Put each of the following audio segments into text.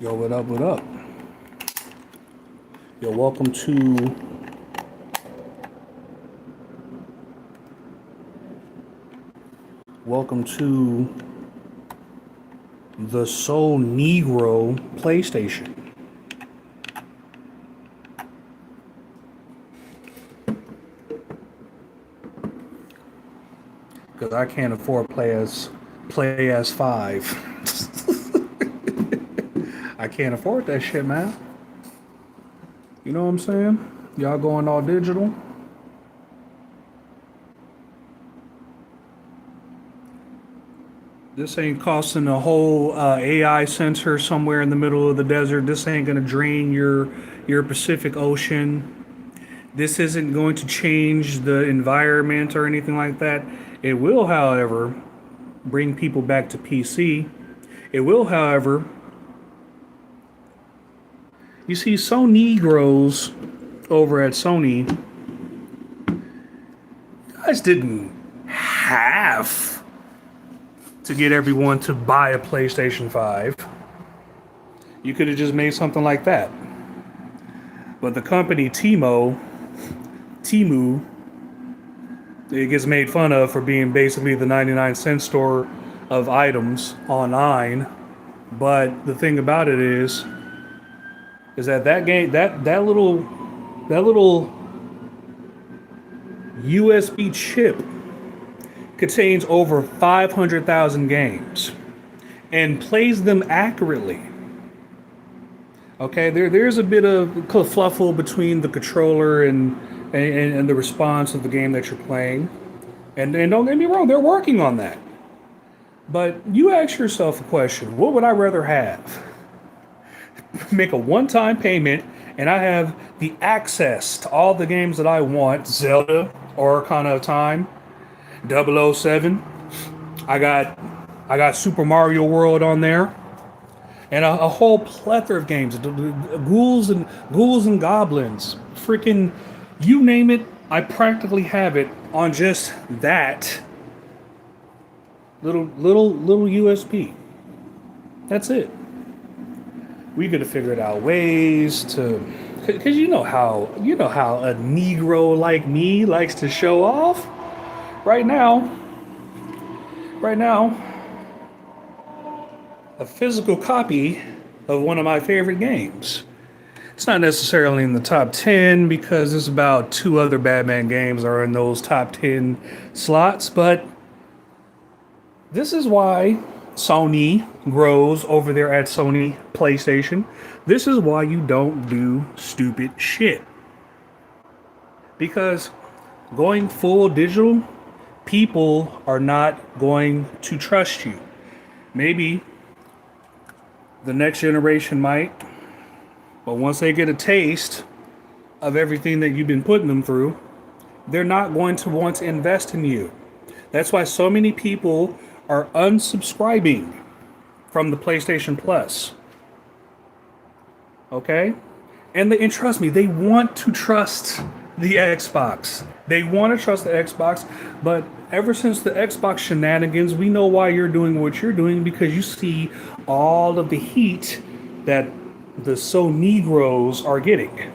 Yo, what up, what up? Yo, welcome to the So Negro PlayStation. Because I can't afford play as 5. I can't afford that shit, man. You know what I'm saying? Y'all going all digital? This ain't costing a whole AI center somewhere in the middle of the desert. This ain't gonna drain your Pacific Ocean. This isn't going to change the environment or anything like that. It will, however, bring people back to PC. It will, however, you see, so Negroes over at Sony, you guys didn't have to get everyone to buy a PlayStation 5. You could have just made something like that. But the company Temu, it gets made fun of for being basically the 99-cent store of items online. But the thing about it is that game, that little USB chip contains over 500,000 games and plays them accurately. Okay, there's a bit of kerfluffle between the controller and the response of the game that you're playing. And don't get me wrong, they're working on that. But you ask yourself a question, what would I rather have? Make a one-time payment and I have the access to all the games that I want, Zelda, Ocarina of Time, 007. I got Super Mario World on there. And a whole plethora of games, ghouls and goblins, freaking, you name it, I practically have it on just that little USB. That's it. We gotta figure out ways to, cause you know how a Negro like me likes to show off. Right now. A physical copy of one of my favorite games. It's not necessarily in the top 10 because there's about 2 other Batman games are in those top 10 slots, but this is why Sony grows over there at Sony PlayStation. This is why you don't do stupid shit. Because going full digital, people are not going to trust you. Maybe the next generation might, but once they get a taste of everything that you've been putting them through, they're not going to want to invest in you. That's why so many people are unsubscribing from the PlayStation Plus. Okay? And trust me, they want to trust the Xbox. They want to trust the Xbox, but ever since the Xbox shenanigans, we know why you're doing what you're doing, because you see all of the heat that the So Negroes are getting.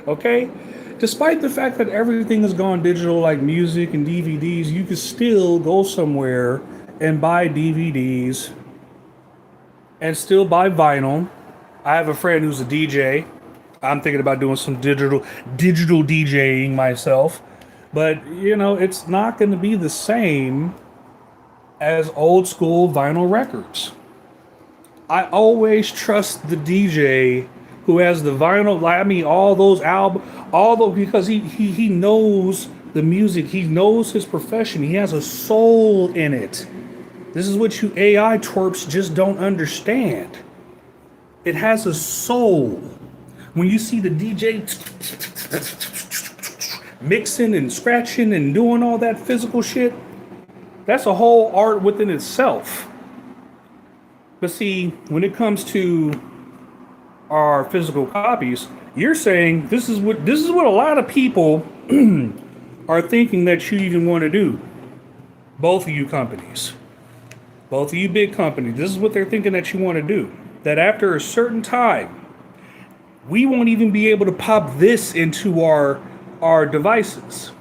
Okay? Despite the fact that everything has gone digital like music and DVDs, you can still go somewhere and buy DVDs and still buy vinyl. I have a friend who's a DJ. I'm thinking about doing some digital DJing myself. But, it's not going to be the same as old school vinyl records. I always trust the DJ who has the vinyl, all those albums, because he knows the music, he knows his profession, he has a soul in it. This is what you AI twerps just don't understand. It has a soul. When you see the DJ mixing and scratching and doing all that physical shit, that's a whole art within itself. But see, when it comes to our physical copies, you're saying this is what a lot of people are thinking that you even want to do. Both of you companies. both of you big companies, this is what they're thinking that you want to do. That after a certain time, we won't even be able to pop this into our devices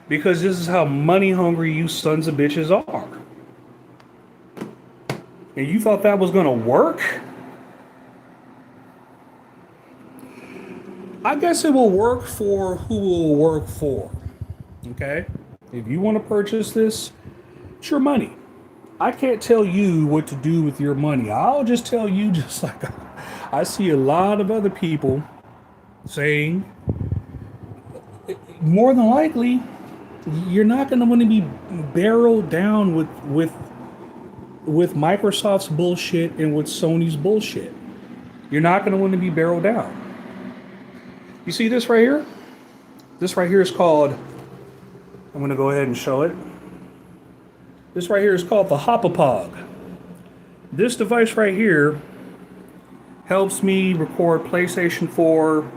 because this is how money hungry you sons of bitches are. And you thought that was going to work? I guess it will work for who will work for. Okay? If you want to purchase this, it's your money. I can't tell you what to do with your money. I'll just tell you, just like I see a lot of other people saying, more than likely, you're not going to want to be barreled down with Microsoft's bullshit and with Sony's bullshit. You're not going to want to be barreled down. You see this right here? This right here is called, I'm going to go ahead and show it. This right here is called the Hopapog. This device right here helps me record PlayStation 4,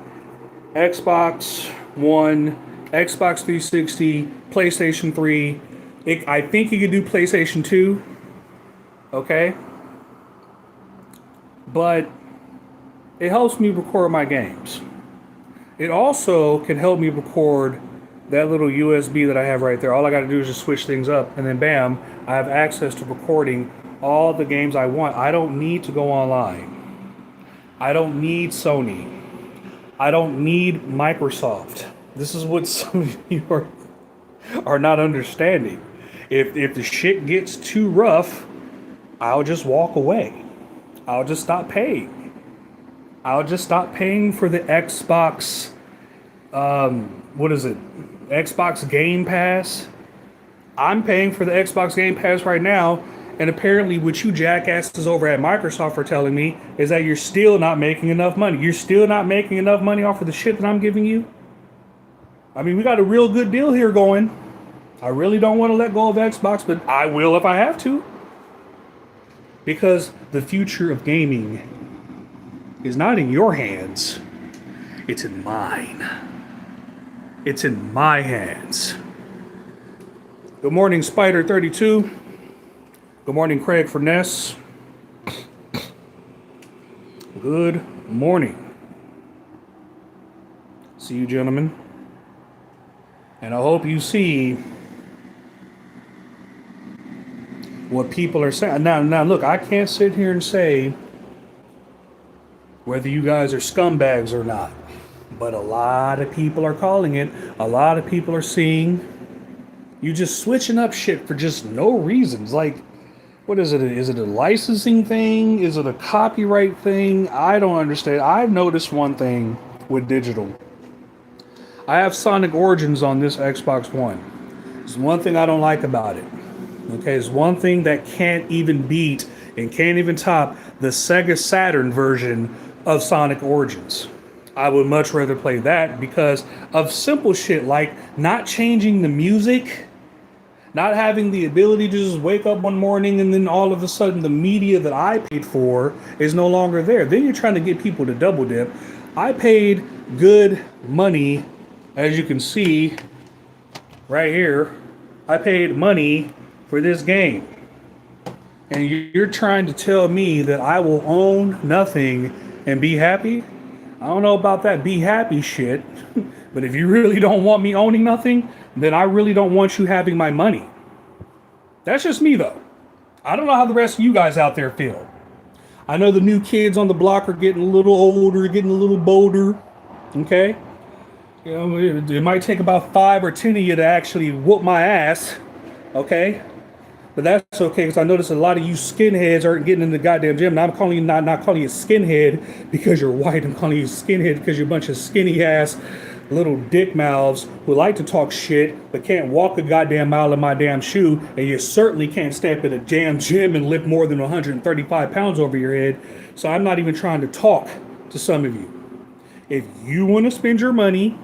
Xbox One, Xbox 360, PlayStation 3. I think you could do PlayStation 2. Okay? But it helps me record my games. It also can help me record that little USB that I have right there. All I got to do is just switch things up, and then bam, I have access to recording all the games I want. I don't need to go online. I don't need Sony. I don't need Microsoft. This is what some of you are not understanding. If the shit gets too rough, I'll just walk away. I'll just stop paying. I'll just stop paying for the Xbox, what is it? Xbox Game Pass. I'm paying for the Xbox Game Pass right now, and apparently what you jackasses over at Microsoft are telling me is that you're still not making enough money. You're still not making enough money off of the shit that I'm giving you? I mean, we got a real good deal here going. I really don't want to let go of Xbox, but I will if I have to. Because the future of gaming is not in your hands. It's in mine. It's in my hands. Good morning, Spider32. Good morning, Craig Furness. Good morning. See you, gentlemen. And I hope you see what people are saying. Now, look, I can't sit here and say whether you guys are scumbags or not. But a lot of people are calling it. A lot of people are seeing you just switching up shit for just no reasons. Like, what is it? Is it a licensing thing? Is it a copyright thing? I don't understand. I've noticed one thing with digital. I have Sonic Origins on this Xbox One. There's one thing I don't like about it. Okay, it's one thing that can't even beat and can't even top the Sega Saturn version of Sonic Origins. I would much rather play that because of simple shit like not changing the music, not having the ability to just wake up one morning and then all of a sudden the media that I paid for is no longer there. Then you're trying to get people to double dip. I paid good money, as you can see right here. I paid money for this game. And you're trying to tell me that I will own nothing and be happy? I don't know about that be happy shit. But if you really don't want me owning nothing, then I really don't want you having my money. That's just me, though. I don't know how the rest of you guys out there feel. I know the new kids on the block are getting a little older, getting a little bolder. Okay? You know, it might take about 5 or 10 of you to actually whoop my ass. Okay? But that's okay, because I notice a lot of you skinheads aren't getting in the goddamn gym. And I'm calling you not calling you skinhead because you're white. I'm calling you skinhead because you're a bunch of skinny ass little dick mouths who like to talk shit but can't walk a goddamn mile in my damn shoe, and you certainly can't step in a damn gym and lift more than 135 pounds over your head. So I'm not even trying to talk to some of you. If you want to spend your money,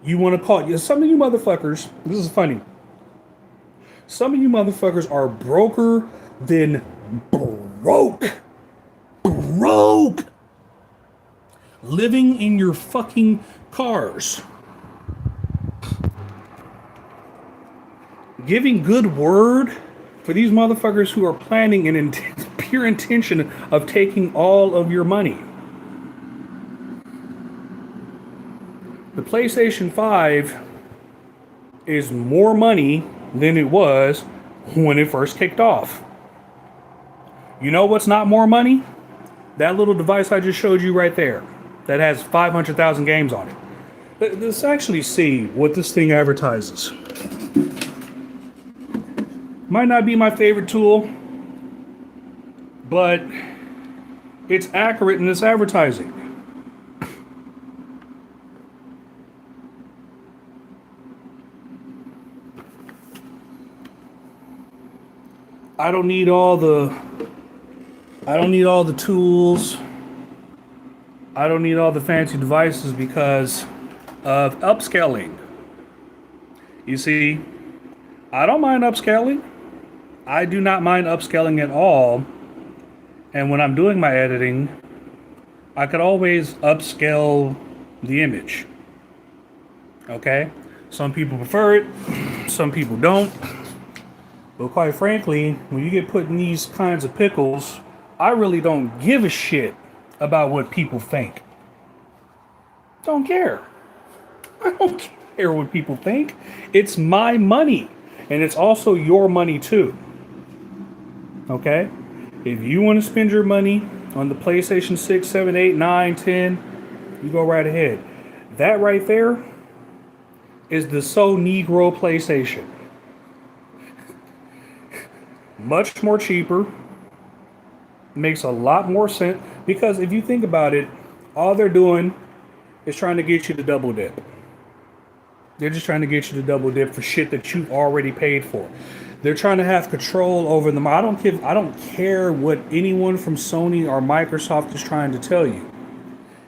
you want to call it. Some of you motherfuckers, this is funny. Some of you motherfuckers are broker than broke. Broke. Living in your fucking cars. Giving good word for these motherfuckers who are planning an pure intention of taking all of your money. The PlayStation 5 is more money than it was when it first kicked off. You know what's not more money? That little device I just showed you right there that has 500,000 games on it. Let's actually see what this thing advertises. Might not be my favorite tool, but it's accurate in its advertising. I don't need all the tools. I don't need all the fancy devices because of upscaling. You see, I don't mind upscaling. I do not mind upscaling at all. And when I'm doing my editing, I could always upscale the image. Okay? Some people prefer it, some people don't. But quite frankly, when you get put in these kinds of pickles, I really don't give a shit about what people think. Don't care. I don't care what people think. It's my money. And it's also your money too. Okay? If you want to spend your money on the PlayStation 6, 7, 8, 9, 10, you go right ahead. That right there is the so Negro PlayStation. Much more cheaper. Makes a lot more sense. Because if you think about it, all they're doing is trying to get you to double dip. They're just trying to get you to double dip for shit that you've already paid for. They're trying to have control over them. I don't care what anyone from Sony or Microsoft is trying to tell you.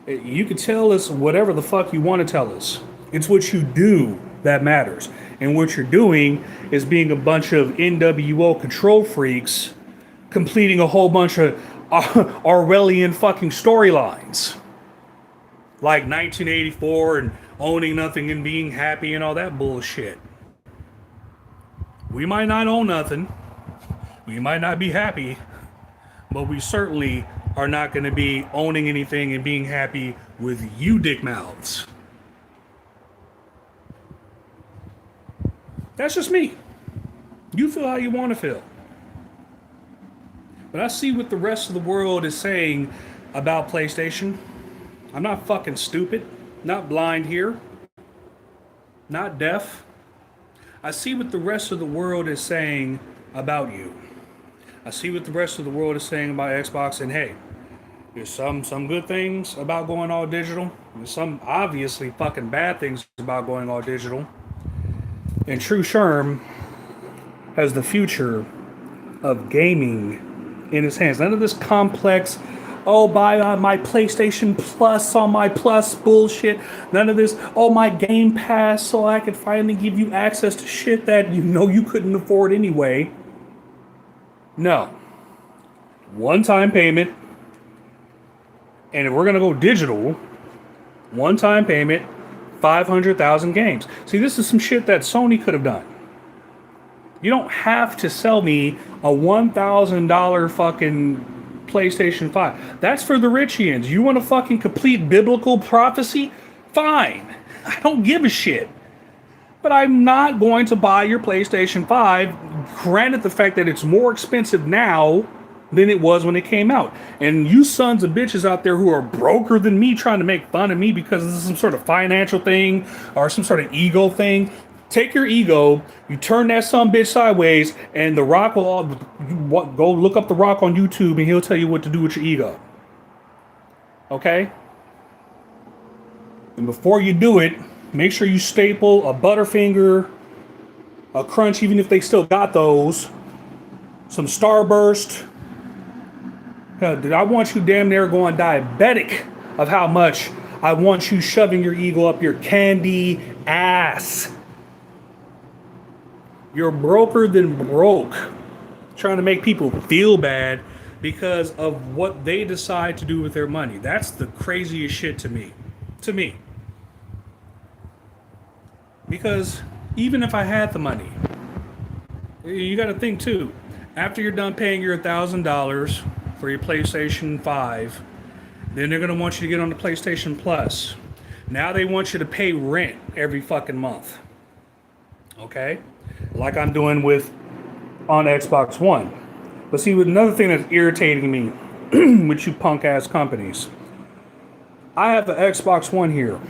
You can tell us whatever the fuck you want to tell us. It's what you do that matters. And what you're doing is being a bunch of NWO control freaks completing a whole bunch of Orwellian fucking storylines. Like 1984 and owning nothing and being happy and all that bullshit. We might not own nothing. We might not be happy. But we certainly are not going to be owning anything and being happy with you dick mouths. That's just me. You feel how you want to feel. But I see what the rest of the world is saying about PlayStation. I'm not fucking stupid. Not blind here. Not deaf. I see what the rest of the world is saying about you. I see what the rest of the world is saying about Xbox, and hey, there's some good things about going all digital. There's some obviously fucking bad things about going all digital. And Tru Sherm has the future of gaming in his hands. None of this complex, buy my PlayStation Plus on my Plus bullshit. None of this, my Game Pass so I could finally give you access to shit that you know you couldn't afford anyway. No. One-time payment. And if we're going to go digital, one-time payment, 500,000 games. See, this is some shit that Sony could have done. You don't have to sell me a $1,000 fucking PlayStation 5. That's for the Richians. You want a fucking complete biblical prophecy? Fine. I don't give a shit. But I'm not going to buy your PlayStation 5, granted the fact that it's more expensive now than it was when it came out. And you sons of bitches out there who are broker than me trying to make fun of me because this is some sort of financial thing or some sort of ego thing. Take your ego, you turn that son bitch sideways, and The Rock will go look up The Rock on YouTube and he'll tell you what to do with your ego. Okay? And before you do it, make sure you staple a Butterfinger, a Crunch, even if they still got those, some Starburst. Hell, dude, I want you damn near going diabetic of how much I want you shoving your ego up your candy ass. You're broker than broke, trying to make people feel bad because of what they decide to do with their money. That's the craziest shit to me. To me. Because even if I had the money, you got to think too. After you're done paying your $1,000 for your PlayStation 5, then they're going to want you to get on the PlayStation Plus. Now they want you to pay rent every fucking month. Okay? Like I'm doing with on Xbox One. But see, with another thing that's irritating me with you punk ass companies, I have the Xbox One here.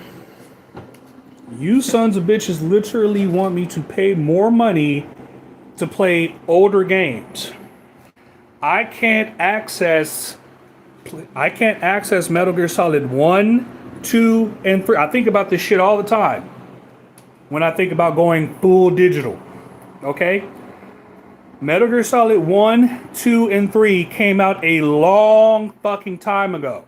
You sons of bitches literally want me to pay more money to play older games. I can't access Metal Gear Solid 1, 2, and 3. I think about this shit all the time when I think about going full digital. Okay? Metal Gear Solid 1, 2, and 3 came out a long fucking time ago.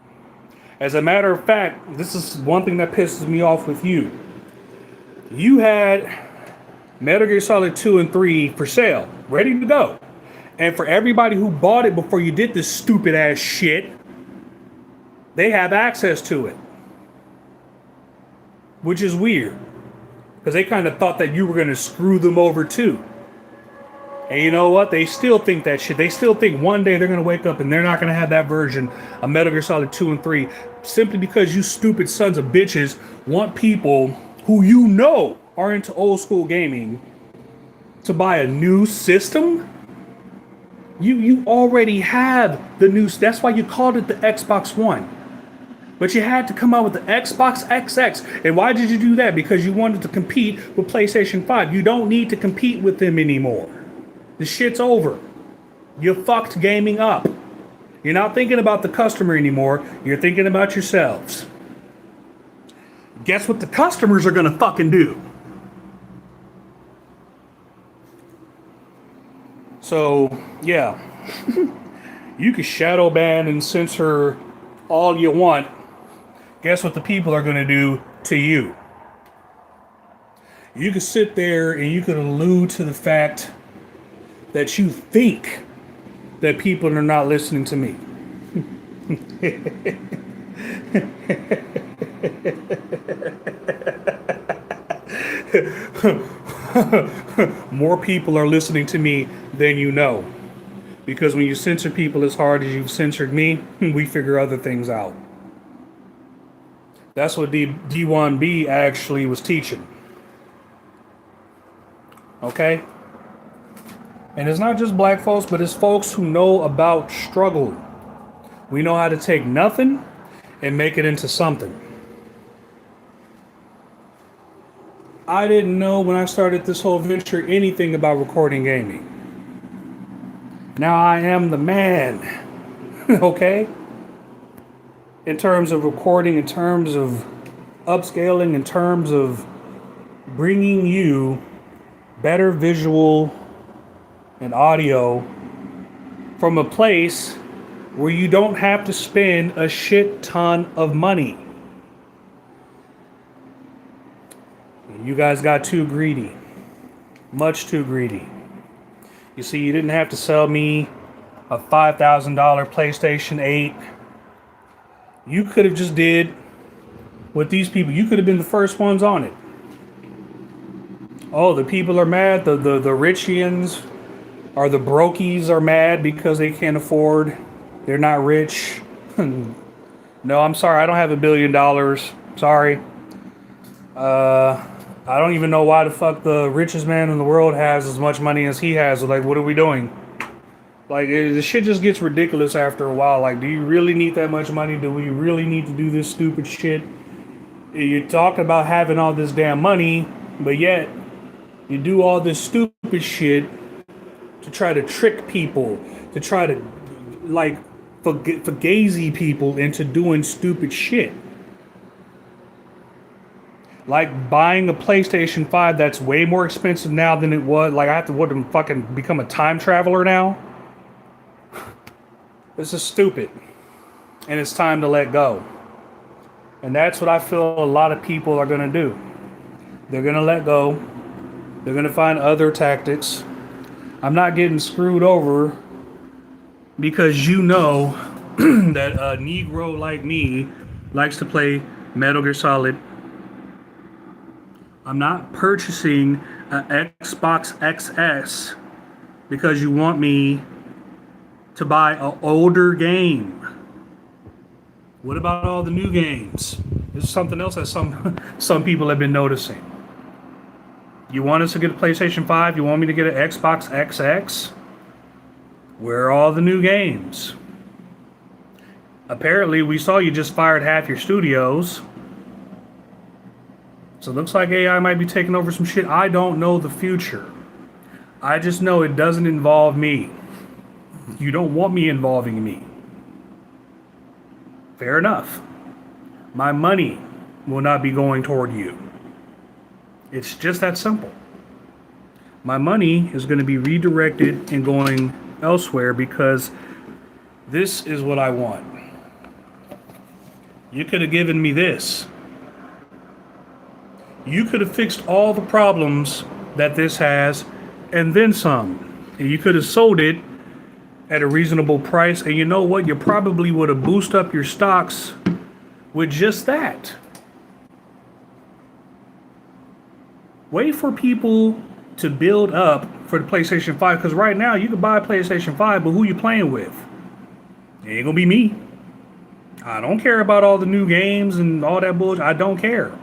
As a matter of fact, this is one thing that pisses me off with you. You had Metal Gear Solid 2 and 3 for sale, ready to go. And for everybody who bought it before you did this stupid ass shit, they have access to it. Which is weird. Because they kind of thought that you were going to screw them over too. And you know what? They still think that shit. They still think one day they're going to wake up and they're not going to have that version of Metal Gear Solid 2 and 3. Simply because you stupid sons of bitches want people who you know are into old school gaming to buy a new system. You already have the new. That's why you called it the Xbox One. But you had to come out with the Xbox XX. And why did you do that? Because you wanted to compete with PlayStation 5. You don't need to compete with them anymore. The shit's over. You fucked gaming up. You're not thinking about the customer anymore. You're thinking about yourselves. Guess what the customers are gonna fucking do? So, yeah. You can shadow ban and censor all you want. Guess what the people are gonna do to you? You can sit there and you can allude to the fact that you think that people are not listening to me. More people are listening to me than you know. Because when you censor people as hard as you've censored me, we figure other things out. That's what D1B actually was teaching. Okay? And it's not just black folks, but it's folks who know about struggle. We know how to take nothing and make it into something. I didn't know when I started this whole venture anything about recording gaming. Now I am the man, okay? In terms of recording, in terms of upscaling, in terms of bringing you better visual and audio from a place where you don't have to spend a shit ton of money. You guys got too greedy. Much too greedy. You see, you didn't have to sell me a $5,000 PlayStation 8. You could have just did what these people, you could have been the first ones on it. Oh, the people are mad. The Richians or the brokies are mad because they can't afford. They're not rich. No, I'm sorry. I don't have $1 billion. Sorry. I don't even know why the fuck the richest man in the world has as much money as he has. Like, what are we doing? Like, the shit just gets ridiculous after a while. Like, do you really need that much money? Do we really need to do this stupid shit? You talk about having all this damn money, but yet you do all this stupid shit to try to trick people, to try to, like, fugazi people into doing stupid shit. Like buying a PlayStation 5 that's way more expensive now than it was. Like, I have to fucking become a time traveler now? This is stupid. And it's time to let go. And that's what I feel a lot of people are going to do. They're going to let go. They're going to find other tactics. I'm not getting screwed over because you know that a Negro like me likes to play Metal Gear Solid. I'm not purchasing an Xbox XS because you want me to buy an older game. What about all the new games? This is something else that some people have been noticing. You want us to get a PlayStation 5? You want me to get an Xbox XX? Where are all the new games? Apparently, we saw you just fired half your studios. So it looks like AI might be taking over some shit. I don't know the future. I just know it doesn't involve me. You don't want me involving me. Fair enough. My money will not be going toward you. It's just that simple. My money is going to be redirected and going elsewhere because this is what I want. You could have given me this. You could have fixed all the problems that this has and then some. And you could have sold it at a reasonable price. And you know what? You probably would have boosted up your stocks with just that. Wait for people to build up for the PlayStation 5, because right now you can buy a PlayStation 5, but who you playing with? It ain't gonna be me. I don't care about all the new games and all that bullshit. I don't care.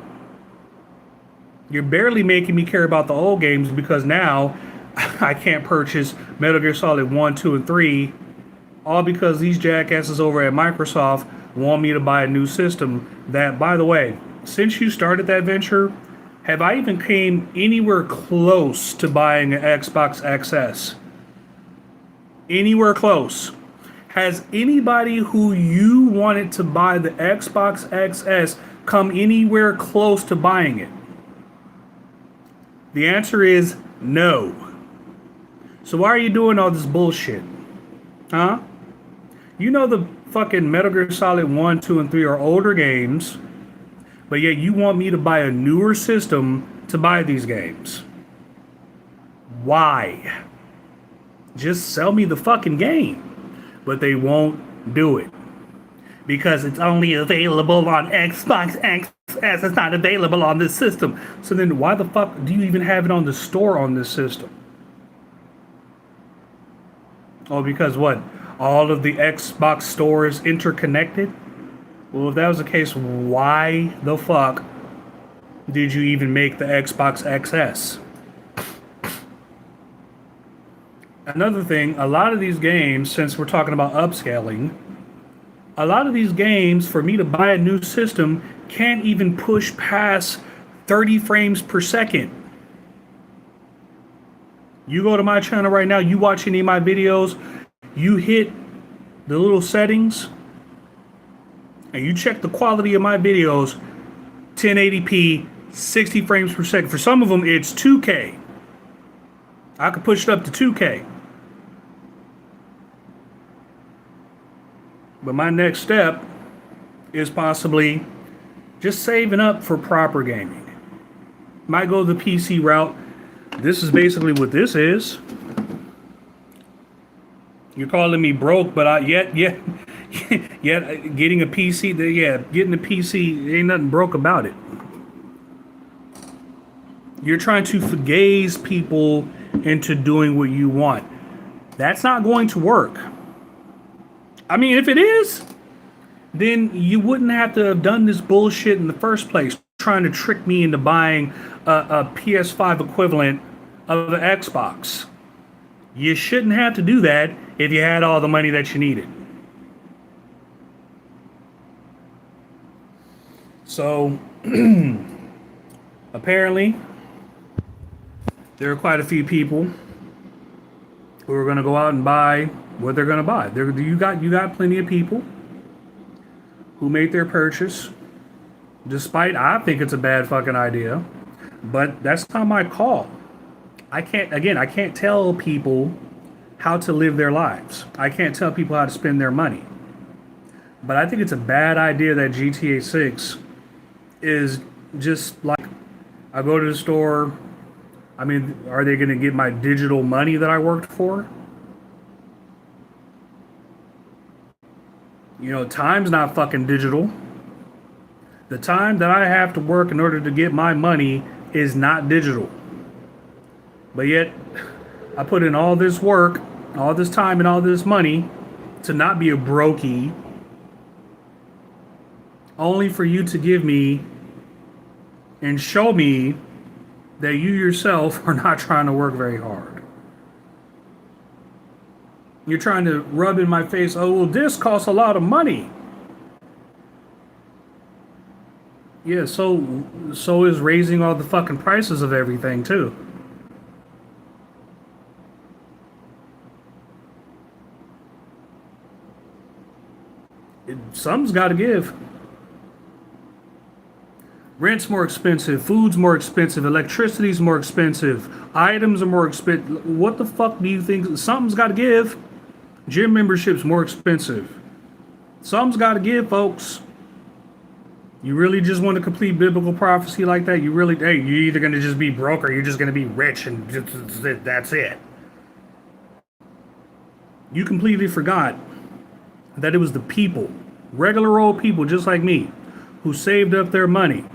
You're barely making me care about the old games because now I can't purchase Metal Gear Solid 1, 2, and 3, all because these jackasses over at Microsoft want me to buy a new system that, by the way, since you started that venture, have I even came anywhere close to buying an Xbox XS? Anywhere close? Has anybody who you wanted to buy the Xbox XS come anywhere close to buying it? The answer is no. So why are you doing all this bullshit? Huh? You know the fucking Metal Gear Solid 1, 2, and 3 are older games, but yet you want me to buy a newer system to buy these games. Why? Just sell me the fucking game. But they won't do it. Because it's only available on Xbox XS. It's not available on this system. So then why the fuck do you even have it on the store on this system? Oh, because what? All of the Xbox stores interconnected? Well, if that was the case, why the fuck did you even make the Xbox XS? Another thing, a lot of these games, since we're talking about upscaling, a lot of these games, for me to buy a new system, can't even push past 30 frames per second. You go to my channel right now, you watch any of my videos, you hit the little settings, and you check the quality of my videos, 1080p, 60 frames per second. For some of them, it's 2K. I could push it up to 2K. But my next step is possibly just saving up for proper gaming. Might go the PC route. This is basically what this is. You're calling me broke, but yet getting a PC, getting a PC, ain't nothing broke about it. You're trying to fugaze people into doing what you want. That's not going to work. I mean, if it is, then you wouldn't have to have done this bullshit in the first place, trying to trick me into buying a PS5 equivalent of an Xbox. You shouldn't have to do that if you had all the money that you needed. So, apparently, there are quite a few people who are going to go out and buy what they're going to buy. You got plenty of people who made their purchase, despite I think it's a bad fucking idea, but that's not my call. I can't tell people how to live their lives. I can't tell people how to spend their money. But I think it's a bad idea that GTA 6 is just like, I go to the store. I mean, are they going to get my digital money that I worked for? You know, time's not fucking digital. The time that I have to work in order to get my money is not digital. But yet, I put in all this work, all this time, and all this money to not be a brokey, only for you to give me and show me that you yourself are not trying to work very hard. You're trying to rub in my face, oh, well, this costs a lot of money. Yeah, so is raising all the fucking prices of everything too. Something's got to give. Rent's more expensive, food's more expensive, electricity's more expensive, items are more expensive. What the fuck do you think? Something's got to give. Gym membership's more expensive. Something's got to give, folks. You really just want to complete biblical prophecy like that? You really, hey, you're either going to just be broke or you're just going to be rich and that's it. You completely forgot that it was the people, regular old people just like me, who saved up their money,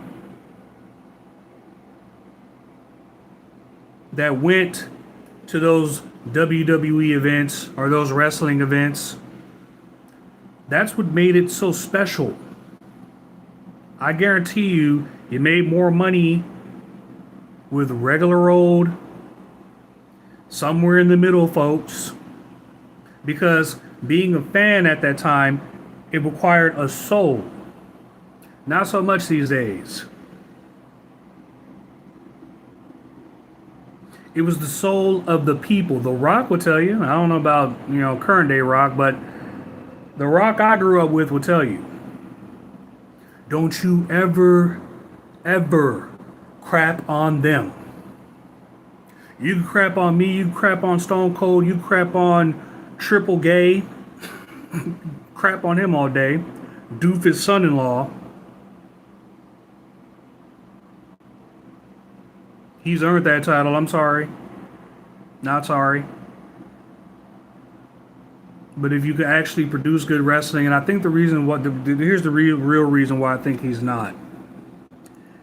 that went to those WWE events or those wrestling events. That's what made it so special. I guarantee you, you made more money with regular old, somewhere in the middle folks, because being a fan at that time, it required a soul. Not so much these days. It was the soul of the people. The Rock will tell you. I don't know about, current day Rock, but the Rock I grew up with will tell you. Don't you ever, ever crap on them. You can crap on me, you can crap on Stone Cold, you can crap on Triple Gay, crap on him all day. Doofus son-in-law. He's earned that title. I'm sorry. Not sorry. But if you could actually produce good wrestling, and I think the reason here's the real reason why I think he's not,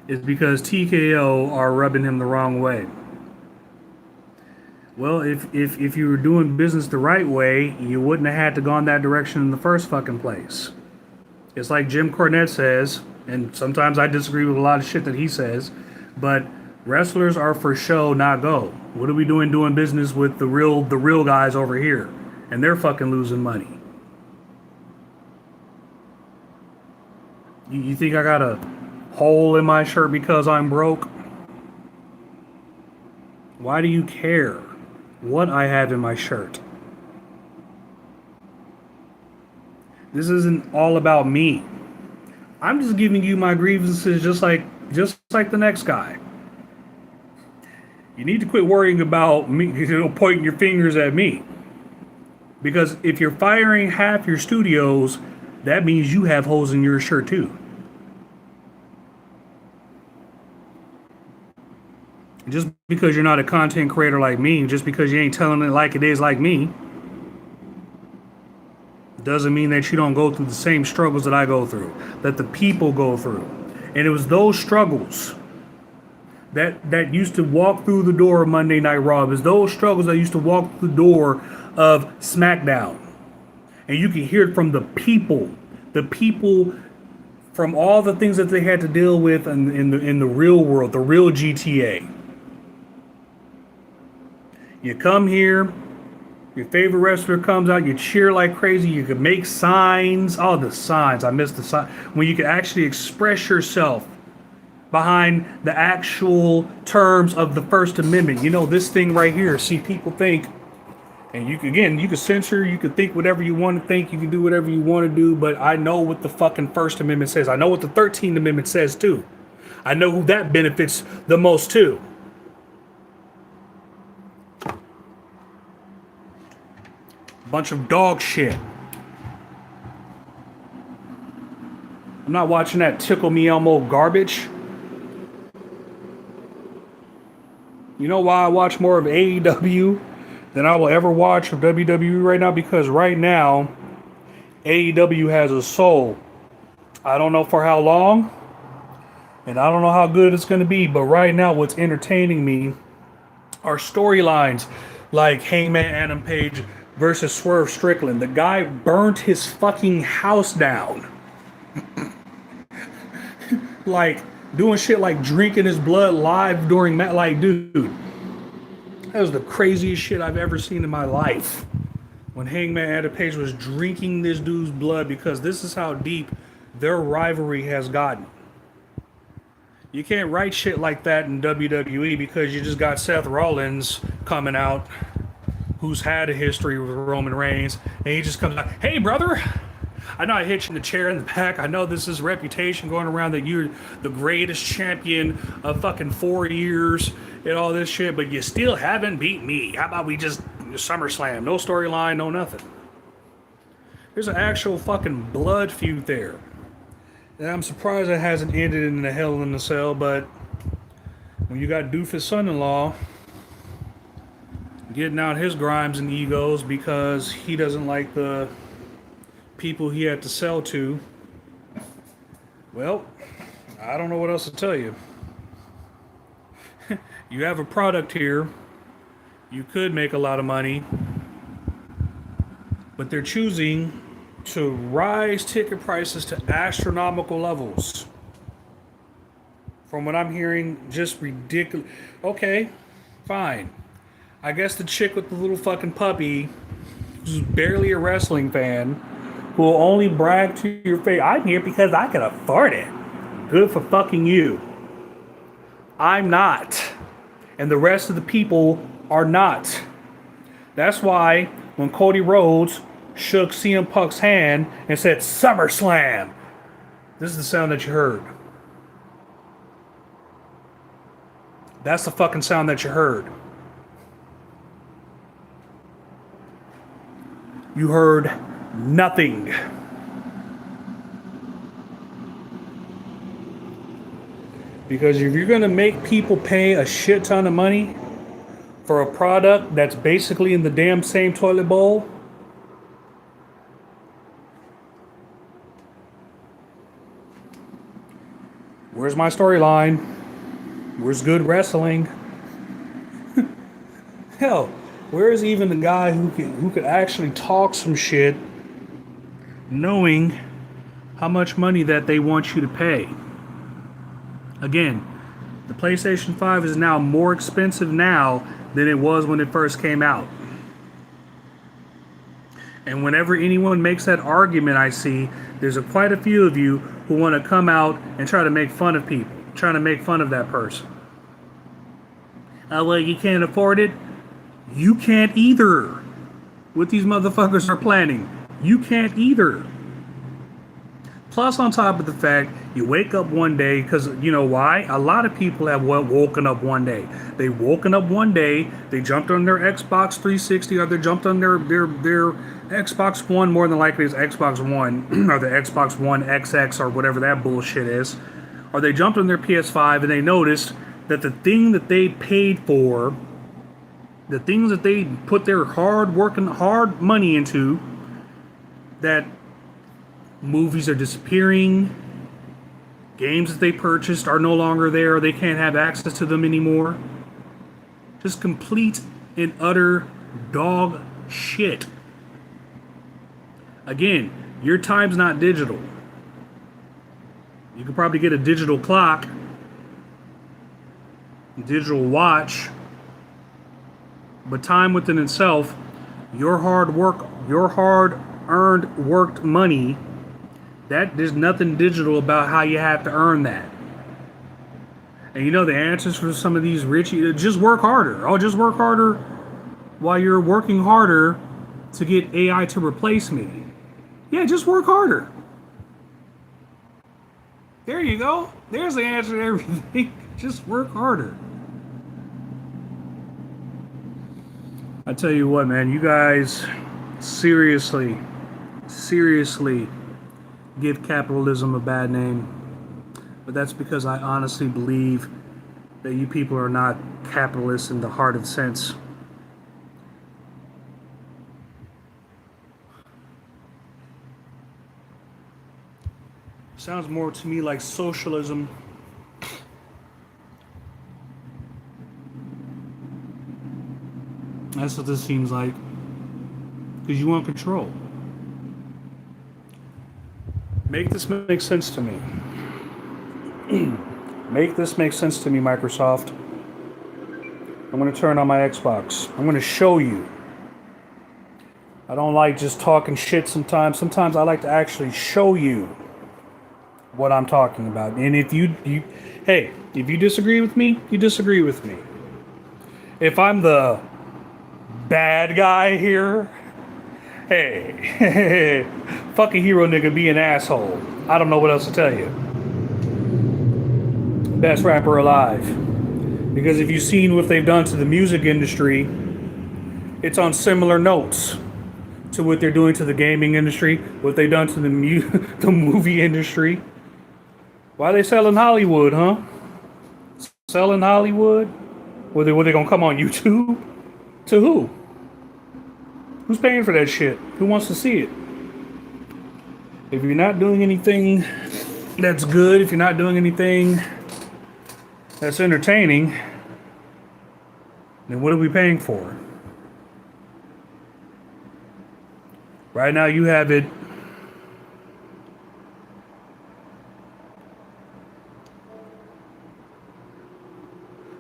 is because TKO are rubbing him the wrong way. Well, if you were doing business the right way, you wouldn't have had to go in that direction in the first fucking place. It's like Jim Cornette says, and sometimes I disagree with a lot of shit that he says, but wrestlers are for show, not go. What are we doing business with the real guys over here? And they're fucking losing money. You think I got a hole in my shirt because I'm broke? Why do you care what I have in my shirt? This isn't all about me. I'm just giving you my grievances just like the next guy. You need to quit worrying about me, pointing your fingers at me. Because if you're firing half your studios, that means you have holes in your shirt too. Just because you're not a content creator like me, just because you ain't telling it like it is like me, doesn't mean that you don't go through the same struggles that I go through, that the people go through. And it was those struggles that used to walk through the door of Monday Night Raw. It was those struggles that used to walk through the door of SmackDown. And you can hear it from the people from all the things that they had to deal with in the real world, the real GTA. You come here, your favorite wrestler comes out, you cheer like crazy, you can make signs. Oh, the signs, I missed the sign. When you can actually express yourself behind the actual terms of the First Amendment. This thing right here. See, people think, and you can censor, you can think whatever you want to think, you can do whatever you want to do, but I know what the fucking First Amendment says. I know what the 13th Amendment says too. I know who that benefits the most too. Bunch of dog shit. I'm not watching that Tickle Me Elmo garbage. You know why I watch more of AEW than I will ever watch of WWE right now? Because right now, AEW has a soul. I don't know for how long, and I don't know how good it's going to be, but right now what's entertaining me are storylines Like Hangman Adam Page versus Swerve Strickland. The guy burnt his fucking house down. Like doing shit like drinking his blood live during like, dude, that was the craziest shit I've ever seen in my life. When Hangman Adam Page was drinking this dude's blood, because this is how deep their rivalry has gotten. You can't write shit like that in WWE because you just got Seth Rollins coming out, who's had a history with Roman Reigns, and he just comes out, hey brother, I know I hit you in the chair in the back. I know this is reputation going around that you're the greatest champion of fucking 4 years and all this shit, but you still haven't beat me. How about we just SummerSlam? No storyline, no nothing. There's an actual fucking blood feud there. And I'm surprised it hasn't ended in the Hell in the Cell, but when you got Doofus' son-in-law getting out his grimes and egos because he doesn't like the people he had to sell to, well, I don't know what else to tell you. You have a product here. You could make a lot of money, but they're choosing to rise ticket prices to astronomical levels. From what I'm hearing, just ridiculous. Okay, fine. I guess the chick with the little fucking puppy, who's barely a wrestling fan, who will only brag to your face, I'm here because I can afford it. Good for fucking you. I'm not. And the rest of the people are not. That's why when Cody Rhodes shook CM Punk's hand and said SummerSlam, this is the sound that you heard. That's the fucking sound that you heard. You heard nothing. Because if you're going to make people pay a shit ton of money for a product that's basically in the damn same toilet bowl, where's my storyline? Where's good wrestling? Hell, where's even the guy who could actually talk some shit knowing how much money that they want you to pay? Again, the PlayStation 5 is now more expensive now than it was when it first came out. And whenever anyone makes that argument, I see there's quite a few of you who want to come out and try to make fun of people, trying to make fun of that person. Well, you can't afford it. You can't either. What these motherfuckers are planning, you can't either. Plus, on top of the fact, you wake up one day, because you know why? A lot of people have woken up one day. They woken up one day, they jumped on their Xbox 360, or they jumped on their Xbox One, more than likely it's Xbox One, or the Xbox One XX, or whatever that bullshit is. Or they jumped on their PS5 and they noticed that the thing that they paid for, the things that they put their hard money into, that movies are disappearing, games that they purchased are no longer there, they can't have access to them anymore. Just complete and utter dog shit. Again, your time's not digital. You could probably get a digital clock, a digital watch, but time within itself, your hard-earned, worked money, that there's nothing digital about how you have to earn that. And you know the answers for some of these rich, just work harder. Oh, just work harder while you're working harder to get AI to replace me. Yeah, just work harder. There you go. There's the answer to everything. Just work harder. I tell you what, man, you guys seriously give capitalism a bad name. But that's because I honestly believe that you people are not capitalists in the heart of sense. Sounds more to me like socialism. That's what this seems like. Because you want control. Make this make sense to me. Make this make sense to me, Microsoft. I'm going to turn on my Xbox. I'm going to show you. I don't like just talking shit sometimes. Sometimes I like to actually show you what I'm talking about. And if you hey, if you disagree with me, you disagree with me. If I'm the bad guy here, hey, fuck a hero nigga, be an asshole. I don't know what else to tell you. Best rapper alive. Because if you've seen what they've done to the music industry, it's on similar notes to what they're doing to the gaming industry, what they've done to the the movie industry. Why are they selling Hollywood, huh? Selling Hollywood? Were they gonna come on YouTube? To who? Who's paying for that shit? Who wants to see it? If you're not doing anything that's good, if you're not doing anything that's entertaining, then what are we paying for? Right now you have it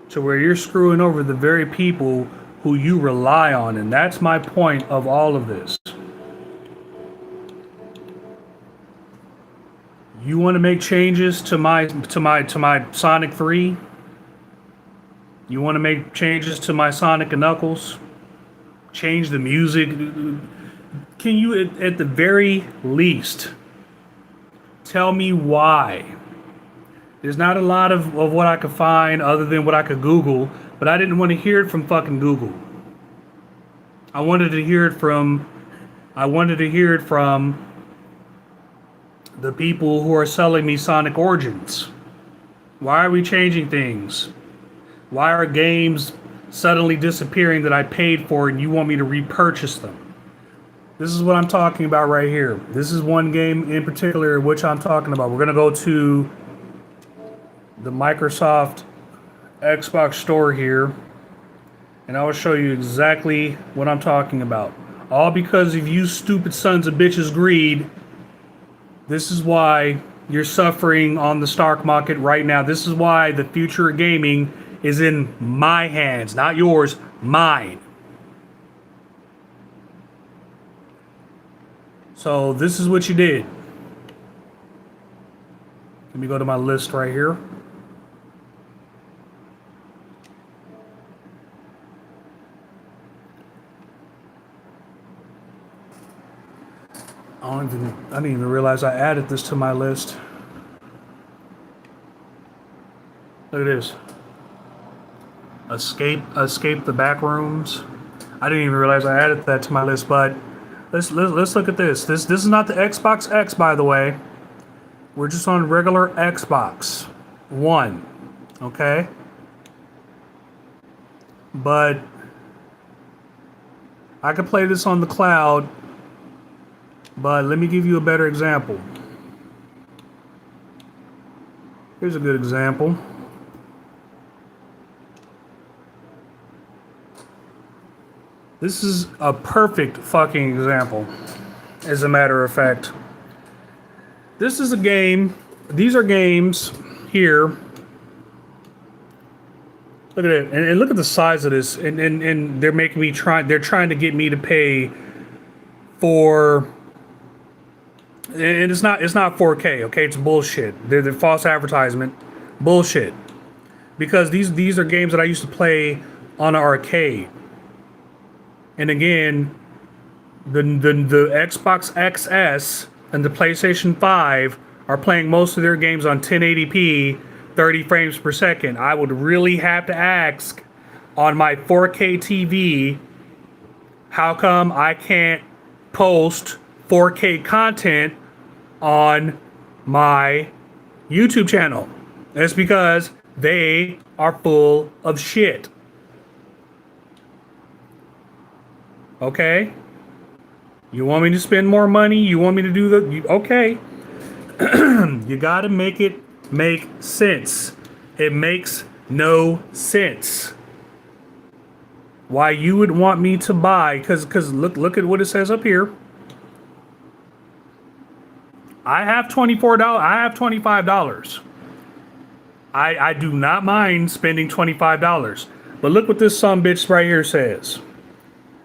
to where you're screwing over the very people who you rely on, and that's my point of all of this. You want to make changes to my Sonic 3? You want to make changes to my Sonic and Knuckles? Change the music? Can you at the very least tell me why? There's not a lot of what I could find other than what I could Google, but I didn't want to hear it from fucking Google. I wanted to hear it from the people who are selling me Sonic Origins. Why are we changing things? Why are games suddenly disappearing that I paid for and you want me to repurchase them? This is what I'm talking about right here. This is one game in particular which I'm talking about. We're going to go to the Microsoft Xbox store here, and I will show you exactly what I'm talking about. All because of you stupid sons of bitches' greed. This is why you're suffering on the stock market right now. This is why the future of gaming is in my hands, not yours, mine. So this is what you did. Let me go to my list right here. I didn't even realize I added this to my list. Look at this. Escape the back rooms. I didn't even realize I added that to my list, but let's look at this. This is not the Xbox X, by the way. We're just on regular Xbox One. Okay? But I could play this on the cloud. But let me give you a better example. Here's a good example. This is a perfect fucking example, as a matter of fact. This is a game. These are games here. Look at it. And look at the size of this. And they're making me try. They're trying to get me to pay for. And it's not 4K, okay? It's bullshit. They're false advertisement. Bullshit. Because these are games that I used to play on an arcade. And again, the Xbox XS and the PlayStation 5 are playing most of their games on 1080p, 30 frames per second. I would really have to ask on my 4K TV, how come I can't post 4K content on my YouTube channel? It's because they are full of shit. Okay? You want me to spend more money? You want me to do okay. You gotta make it make sense. It makes no sense. why you would want me to buy, because look at what it says up here. I have $24. I have $25. I do not mind spending $25. But look what this sumbitch right here says.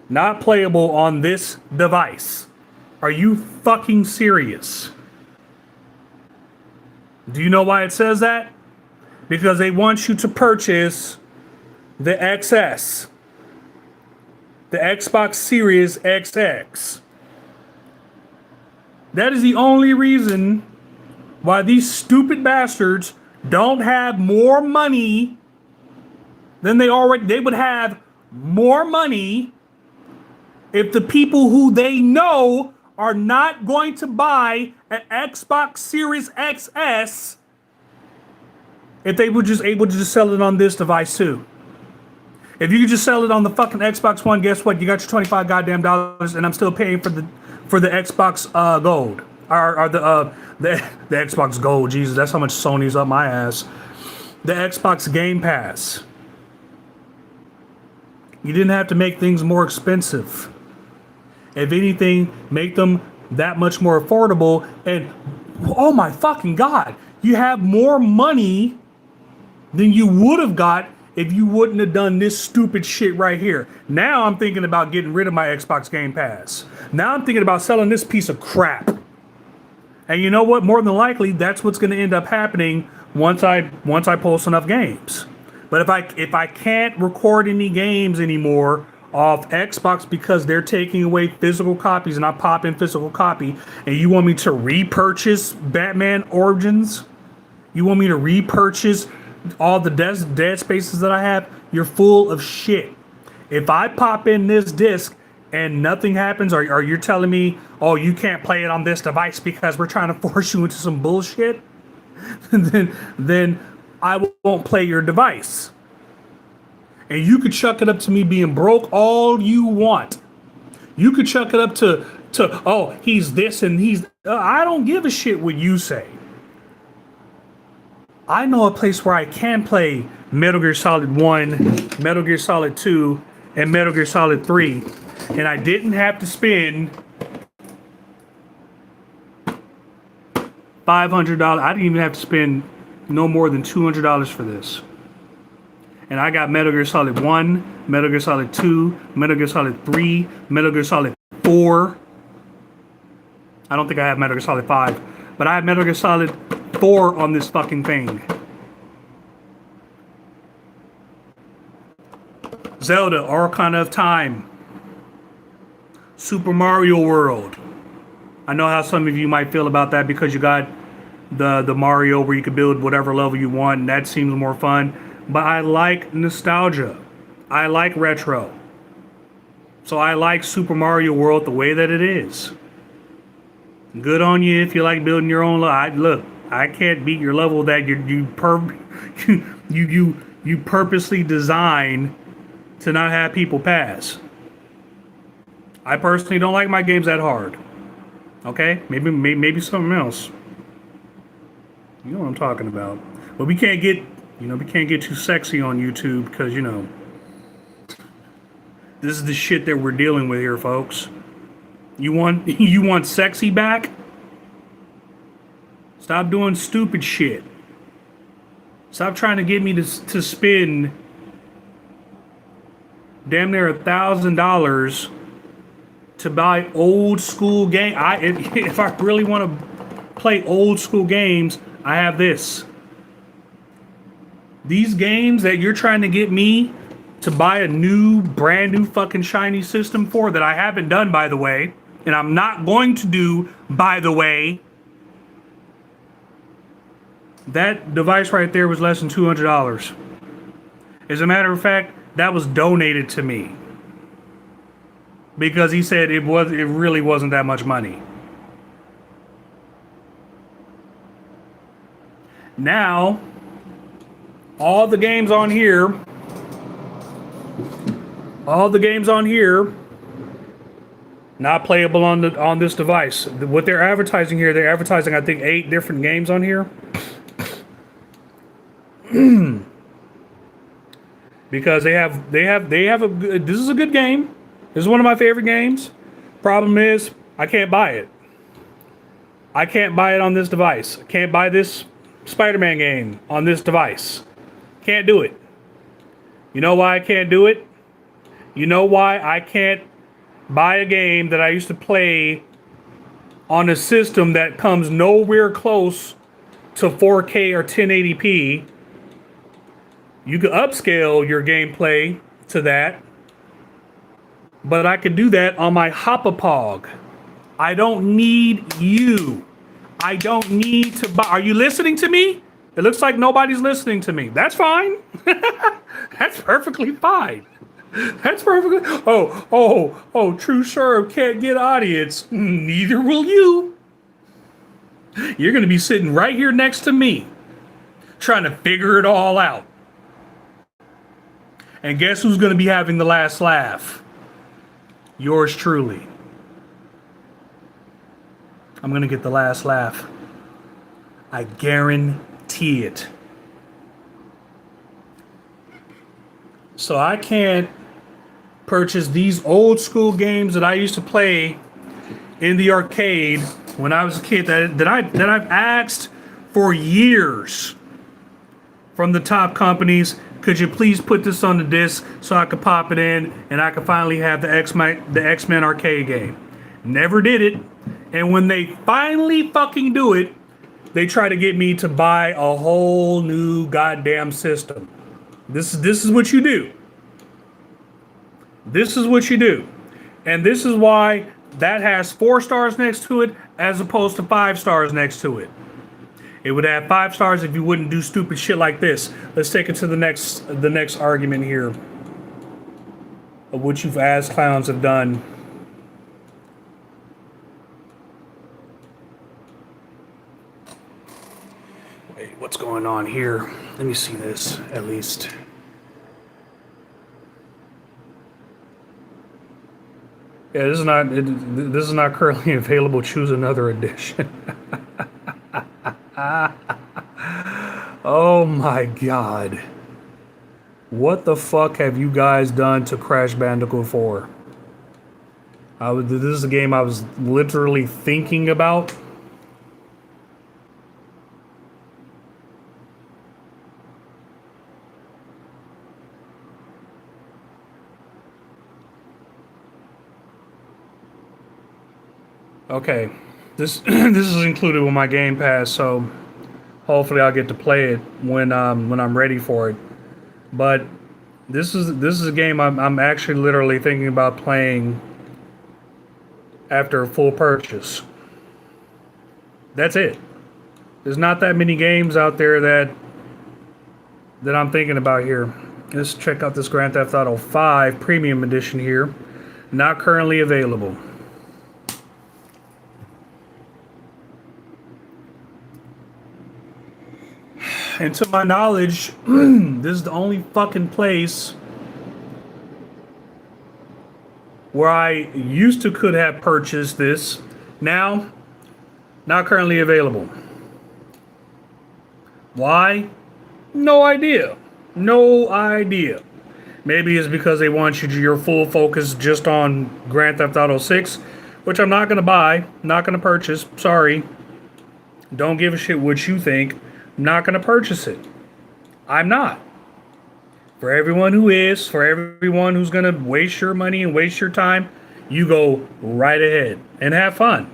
Not playable on this device. Are you fucking serious? Do you know why it says that? Because they want you to purchase the XS. The Xbox Series XX. That is the only reason why these stupid bastards don't have more money than they would have more money if the people who they know are not going to buy an Xbox Series XS, if they were just able to just sell it on this device too. If you could just sell it on the fucking Xbox One, guess what? You got your 25 goddamn dollars, and I'm still paying for the Xbox Gold or the Xbox Gold. Jesus, that's how much Sony's up my ass. The Xbox Game Pass. You didn't have to make things more expensive. If anything, make them that much more affordable. And oh my fucking God, you have more money than you would have got if you wouldn't have done this stupid shit right here. Now I'm thinking about getting rid of my Xbox Game Pass. Now I'm thinking about selling this piece of crap. And you know what? More than likely, that's what's going to end up happening once I post enough games. But if I can't record any games anymore off Xbox because they're taking away physical copies and I pop in physical copy, and you want me to repurchase Batman Origins? You want me to repurchase all the dead spaces that I have? You're full of shit. If I pop in this disc and nothing happens, or you're telling me, oh, you can't play it on this device because we're trying to force you into some bullshit, then I won't play your device. And you could chuck it up to me being broke all you want. You could chuck it up to oh, he's this and he's... I don't give a shit what you say. I know a place where I can play Metal Gear Solid 1, Metal Gear Solid 2, and Metal Gear Solid 3. And I didn't have to spend $500. I didn't even have to spend no more than $200 for this. And I got Metal Gear Solid 1, Metal Gear Solid 2, Metal Gear Solid 3, Metal Gear Solid 4. I don't think I have Metal Gear Solid 5, but I have Metal Gear Solid 4 on this fucking thing. Zelda, Ocarina of Time. Super Mario World. I know how some of you might feel about that because you got the Mario where you can build whatever level you want, and that seems more fun. But I like nostalgia. I like retro. So I like Super Mario World the way that it is. Good on you if you like building your own level. Look, I can't beat your level that you purposely design to not have people pass. I personally don't like my games that hard. Okay? Maybe something else. You know what I'm talking about. But we can't get too sexy on YouTube because, this is the shit that we're dealing with here, folks. You want sexy back? Stop doing stupid shit. Stop trying to get me to spend damn near $1,000 to buy old school game. If I really want to play old school games, I have this. These games that you're trying to get me to buy a brand new fucking shiny system for, that I haven't done, by the way, and I'm not going to do, by the way, that device right there was less than $200. As a matter of fact, that was donated to me because he said it really wasn't that much money. Now, all the games on here, not playable on this device. What they're advertising here, they're advertising, I think, 8 different games on here. because they have a good, this is a good game. This is one of my favorite games. Problem is, I can't buy it. I can't buy it on this device. I can't buy this Spider-Man game on this device. Can't do it. You know why I can't do it? You know why I can't buy a game that I used to play on a system that comes nowhere close to 4K or 1080p? You could upscale your gameplay to that, but I could do that on my Hopapog. I don't need you. I don't need to buy. Are you listening to me? It looks like nobody's listening to me. That's fine. That's perfectly fine. That's perfectly. Tru Sherm can't get audience. Neither will you. You're going to be sitting right here next to me, trying to figure it all out. And guess who's going to be having the last laugh? Yours truly. I'm going to get the last laugh. I guarantee it. So I can't purchase these old school games that I used to play in the arcade when I was a kid that I've asked for years from the top companies. Could you please put this on the disc so I could pop it in and I could finally have the X-Men arcade game? Never did it. And when they finally fucking do it, they try to get me to buy a whole new goddamn system. This is what you do. This is what you do. And this is why that has 4 stars next to it as opposed to 5 stars next to it. It would have 5 stars if you wouldn't do stupid shit like this. Let's take it to the next argument here of what you've asked clowns have done. Wait, what's going on here? Let me see this at least. Yeah, this is not currently available. Choose another edition. Oh my god. What the fuck have you guys done to Crash Bandicoot 4? This is a game I was literally thinking about. Okay, this is included with my Game Pass, so hopefully I'll get to play it when I'm ready for it. But this is a game I'm actually literally thinking about playing after a full purchase. That's it. There's not that many games out there that I'm thinking about here. Let's check out this Grand Theft Auto 5 Premium Edition here. Not currently available. And to my knowledge, this is the only fucking place where I used to could have purchased this. Now, not currently available. Why? No idea. No idea. Maybe it's because they want your full focus just on Grand Theft Auto 6, which I'm not going to buy, not going to purchase. Sorry. Don't give a shit what you think. I'm not going to purchase it. I'm not. For everyone who is, for everyone who's going to waste your money and waste your time, you go right ahead and have fun.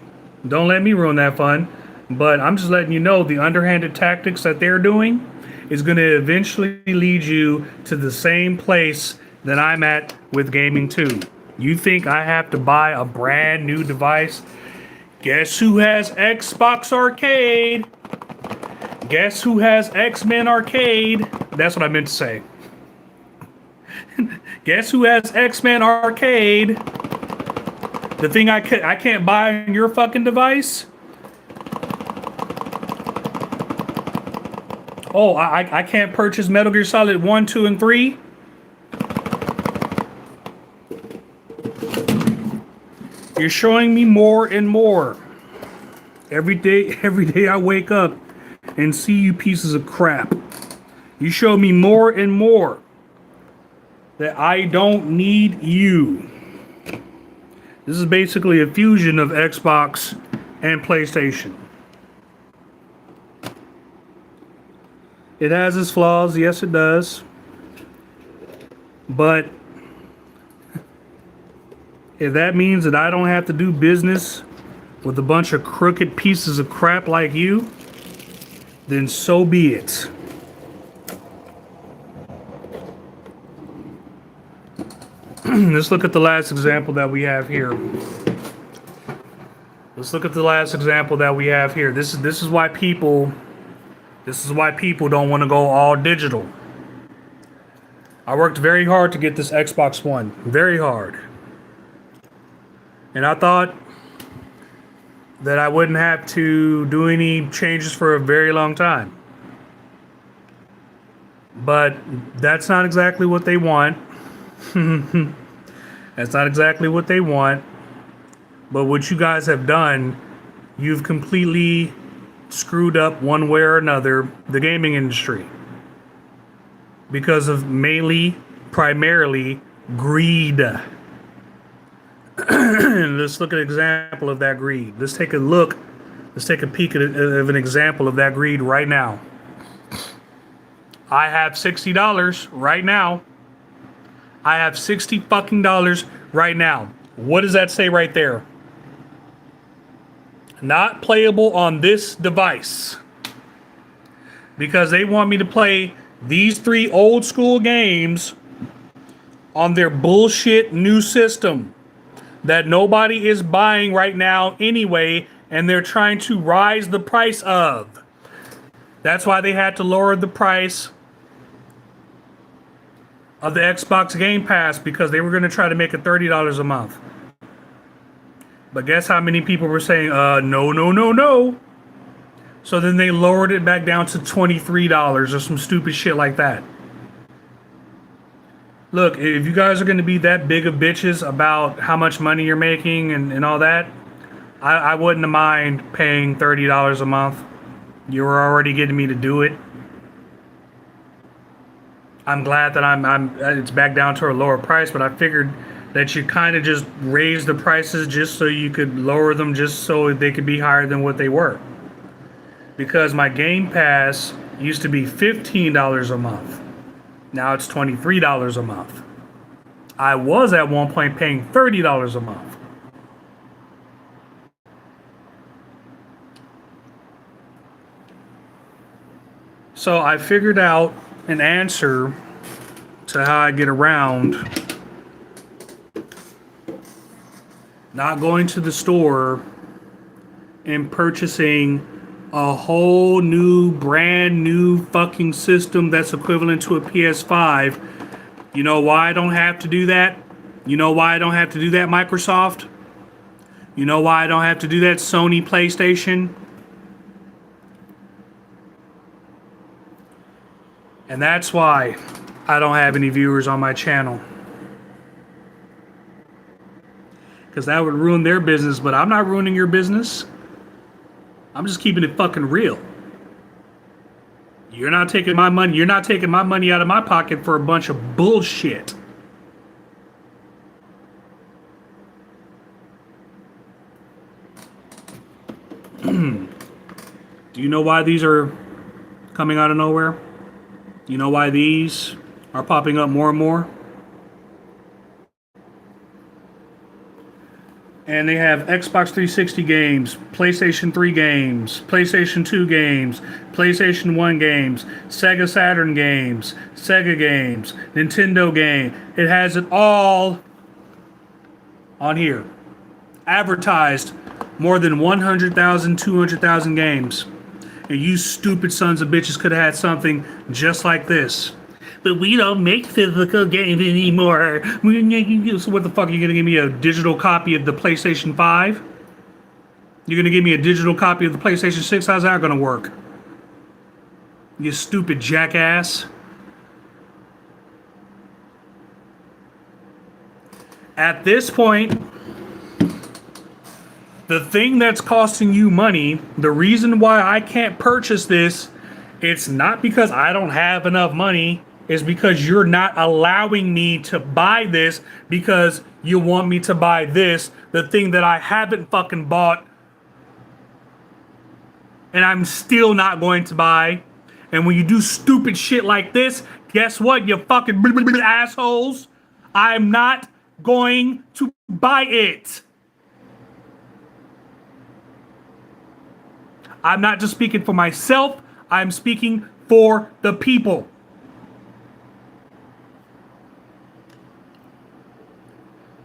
Don't let me ruin that fun. But I'm just letting you know the underhanded tactics that they're doing is going to eventually lead you to the same place that I'm at with gaming too. You think I have to buy a brand new device? Guess who has Xbox Arcade? Guess who has X-Men Arcade? That's what I meant to say. Guess who has X-Men Arcade? The thing I can't buy on your fucking device? Oh, I can't purchase Metal Gear Solid 1, 2, and 3? You're showing me more and more. Every day I wake up and see you pieces of crap. You show me more and more. that I don't need you. This is basically a fusion of Xbox and PlayStation. It has its flaws, yes it does. But if that means that I don't have to do business with a bunch of crooked pieces of crap like you, then so be it. Let's look at the last example that we have here. This is why people don't want to go all digital. I worked very hard to get this Xbox One, very hard. And I thought that I wouldn't have to do any changes for a very long time. But that's not exactly what they want. That's not exactly what they want. But what you guys have done, you've completely screwed up one way or another the gaming industry. Because of primarily greed. Let's look at an example of that greed. Let's take a peek of an example of that greed right now. I have $60 right now. I have $60 fucking dollars right now. What does that say right there? Not playable on this device. Because they want me to play these 3 old school games on their bullshit new system that nobody is buying right now anyway, and they're trying to rise the price of. That's why they had to lower the price of the Xbox Game Pass, because they were going to try to make it $30 a month. But guess how many people were saying, no. So then they lowered it back down to $23 or some stupid shit like that. Look, if you guys are going to be that big of bitches about how much money you're making and all that, I wouldn't mind paying $30 a month. You were already getting me to do it. I'm glad that it's back down to a lower price, but I figured that you kind of just raised the prices just so you could lower them just so they could be higher than what they were. Because my Game Pass used to be $15 a month. Now it's $23 a month. I was at one point paying $30 a month. So I figured out an answer to how I get around not going to the store and purchasing a whole new, brand new fucking system that's equivalent to a PS5. You know why I don't have to do that? You know why I don't have to do that, Microsoft? You know why I don't have to do that, Sony PlayStation? And that's why I don't have any viewers on my channel. Because that would ruin their business, but I'm not ruining your business. I'm just keeping it fucking real. You're not taking my money. You're not taking my money out of my pocket for a bunch of bullshit. Do you know why these are coming out of nowhere? You know why these are popping up more and more? And they have Xbox 360 games, PlayStation 3 games, PlayStation 2 games, PlayStation 1 games, Sega Saturn games, Sega games, Nintendo game. It has it all on here. Advertised more than 100,000, 200,000 games. And you stupid sons of bitches could have had something just like this. But we don't make physical games anymore. So what the fuck, are you going to give me a digital copy of the PlayStation 5? You're going to give me a digital copy of the PlayStation 6? How's that going to work? You stupid jackass. At this point, the thing that's costing you money, the reason why I can't purchase this, it's not because I don't have enough money. is because you're not allowing me to buy this because you want me to buy this, the thing that I haven't fucking bought and I'm still not going to buy. And when you do stupid shit like this, guess what, you fucking assholes? I'm not going to buy it. I'm not just speaking for myself, I'm speaking for the people.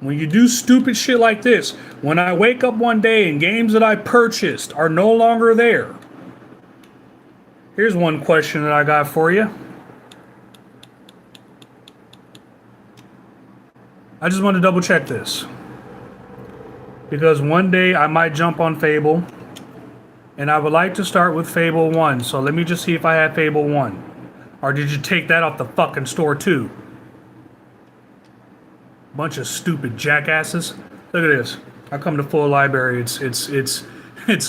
When you do stupid shit like this, when I wake up one day and games that I purchased are no longer there. Here's one question that I got for you. I just want to double check this. Because one day I might jump on Fable. And I would like to start with Fable 1. So let me just see if I have Fable 1. Or did you take that off the fucking store too? Bunch of stupid jackasses. Look at this. I come to full library. It's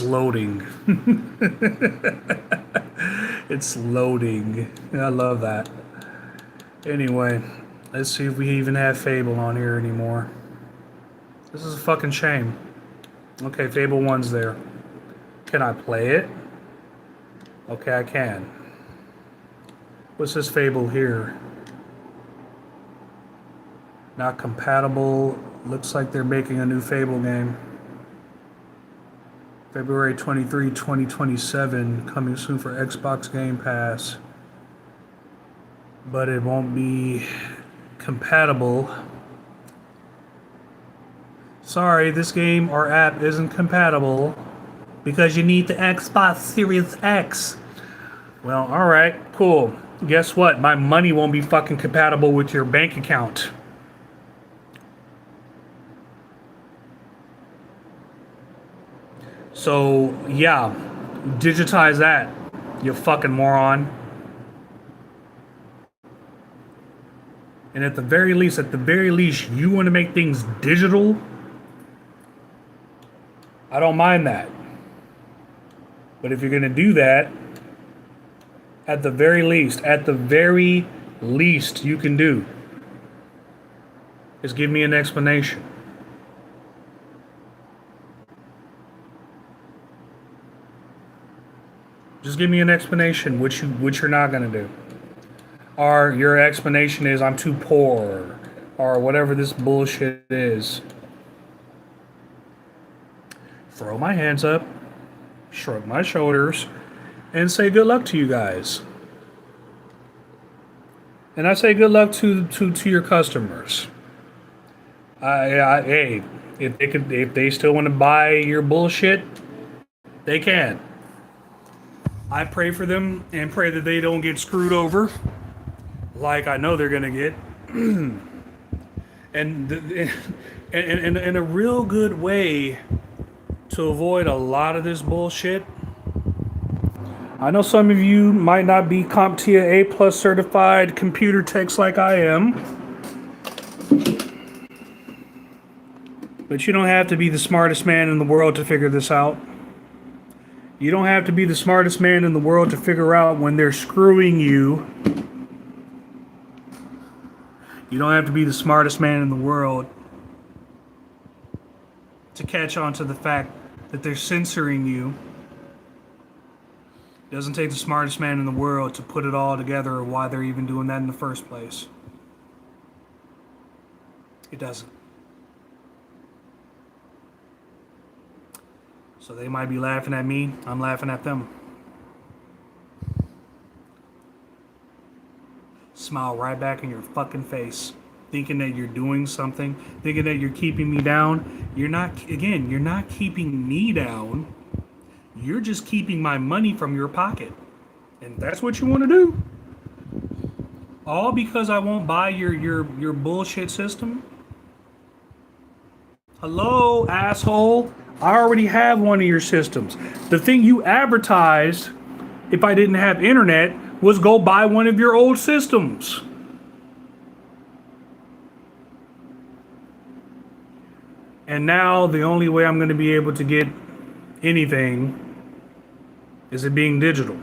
loading. It's loading. I love that. Anyway, let's see if we even have Fable on here anymore. This is a fucking shame. Okay, Fable 1's there. Can I play it? Okay, I can. What's this Fable here? Not compatible. Looks like they're making a new Fable game. February 23, 2027. Coming soon for Xbox Game Pass. But it won't be compatible. Sorry, this game or app isn't compatible. Because you need the Xbox Series X. Well, alright, cool. Guess what? My money won't be fucking compatible with your bank account. So, yeah. Digitize that, you fucking moron. And at the very least, you want to make things digital? I don't mind that. But if you're going to do that, at the very least you can do is give me an explanation. Just give me an explanation, which you're not going to do. Or your explanation is I'm too poor, or whatever this bullshit is. Throw my hands up, shrug my shoulders, and say good luck to you guys. And I say good luck to your customers. Hey, if they still want to buy your bullshit, they can. I pray for them and pray that they don't get screwed over, like I know they're gonna get. And a real good way to avoid a lot of this bullshit. I know some of you might not be CompTIA A+ certified computer techs like I am, but you don't have to be the smartest man in the world to figure this out. You don't have to be the smartest man in the world to figure out when they're screwing you. You don't have to be the smartest man in the world to catch on to the fact that they're censoring you. It doesn't take the smartest man in the world to put it all together or why they're even doing that in the first place. It doesn't. So they might be laughing at me, I'm laughing at them. Smile right back in your fucking face, thinking that you're doing something, thinking that you're keeping me down. You're not keeping me down. You're just keeping my money from your pocket. And that's what you want to do? All because I won't buy your bullshit system? Hello, asshole. I already have one of your systems. The thing you advertised, if I didn't have internet, was go buy one of your old systems. And now the only way I'm going to be able to get anything is it being digital.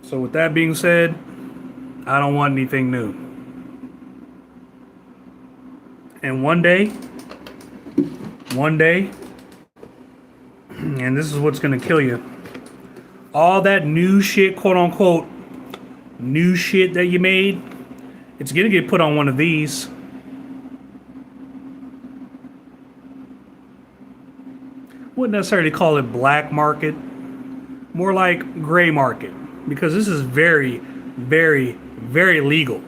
So with that being said, I don't want anything new. And one day, and this is what's gonna kill you. All that new shit, quote unquote, new shit that you made, it's gonna get put on one of these. Wouldn't necessarily call it black market, more like gray market, because this is very, very, very legal.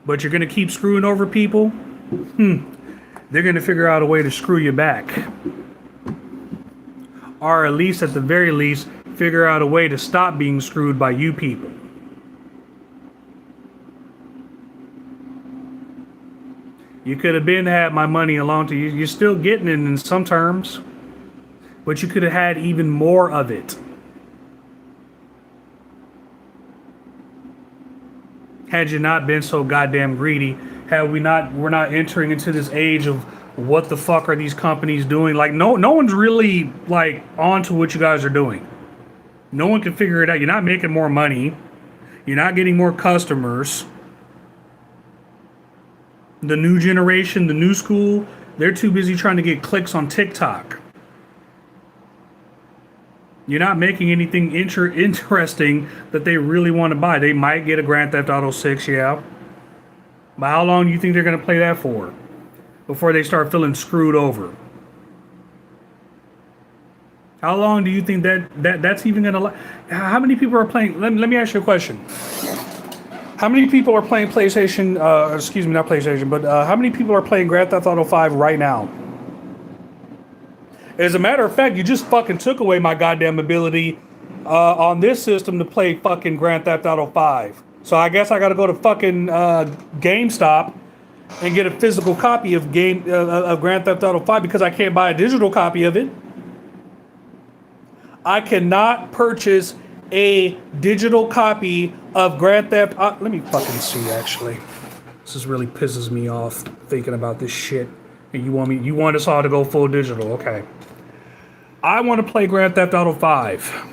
But you're gonna keep screwing over people? They're gonna figure out a way to screw you back. Or at least, at the very least, figure out a way to stop being screwed by you people. You could have been had my money along to you. You're still getting it in some terms, but you could have had even more of it. Had you not been so goddamn greedy, we're not entering into this age of what the fuck are these companies doing? Like no one's really like onto what you guys are doing. No one can figure it out. You're not making more money. You're not getting more customers. The new generation, the new school, they're too busy trying to get clicks on TikTok. You're not making anything interesting that they really want to buy. They might get a Grand Theft Auto 6, yeah. But how long do you think they're going to play that for? Before they start feeling screwed over? How long do you think that's even going to last? How many people are playing? Let me ask you a question. How many people are playing PlayStation, excuse me, not PlayStation, but how many people are playing Grand Theft Auto 5 right now? As a matter of fact, you just fucking took away my goddamn ability on this system to play fucking Grand Theft Auto 5. So I guess I gotta go to fucking GameStop and get a physical copy of Grand Theft Auto 5 because I can't buy a digital copy of it. I cannot purchase a digital copy of Grand Theft Auto. Let me fucking see, actually. This just really pisses me off thinking about this shit. And you want us all to go full digital, okay. I want to play Grand Theft Auto 5.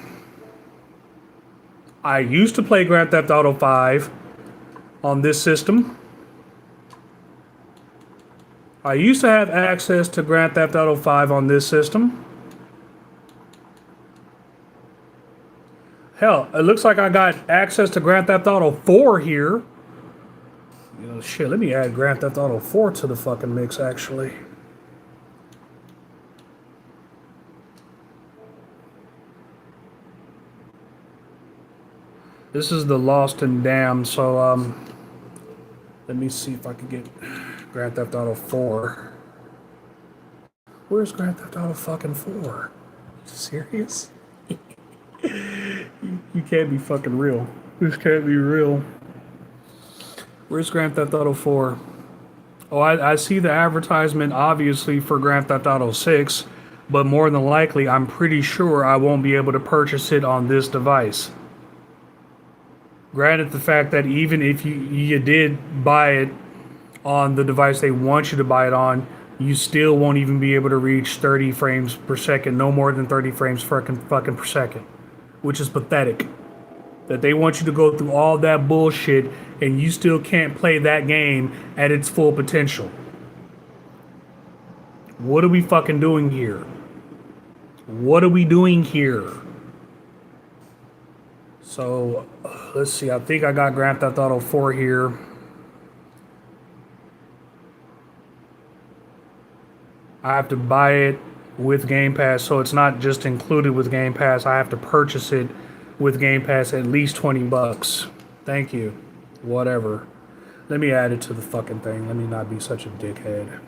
I used to play Grand Theft Auto 5 on this system. I used to have access to Grand Theft Auto 5 on this system. Hell, it looks like I got access to Grand Theft Auto 4 here. You know, shit, let me add Grand Theft Auto 4 to the fucking mix, actually. This is the Lost and Damned, so let me see if I can get Grand Theft Auto 4. Where's Grand Theft Auto fucking 4? Are you serious? You can't be fucking real. This can't be real. Where's Grand Theft Auto 4? Oh, I see the advertisement, obviously, for Grand Theft Auto 6, but more than likely, I'm pretty sure I won't be able to purchase it on this device. Granted, the fact that even if you did buy it on the device they want you to buy it on, you still won't even be able to reach 30 frames per second, no more than 30 frames fucking per second, which is pathetic. That they want you to go through all that bullshit and you still can't play that game at its full potential. What are we fucking doing here? What are we doing here? So, let's see. I think I got Grand Theft Auto 4 here. I have to buy it with Game Pass, so it's not just included with Game Pass. I have to purchase it with Game Pass at least $20. Thank you. Whatever. Let me add it to the fucking thing. Let me not be such a dickhead.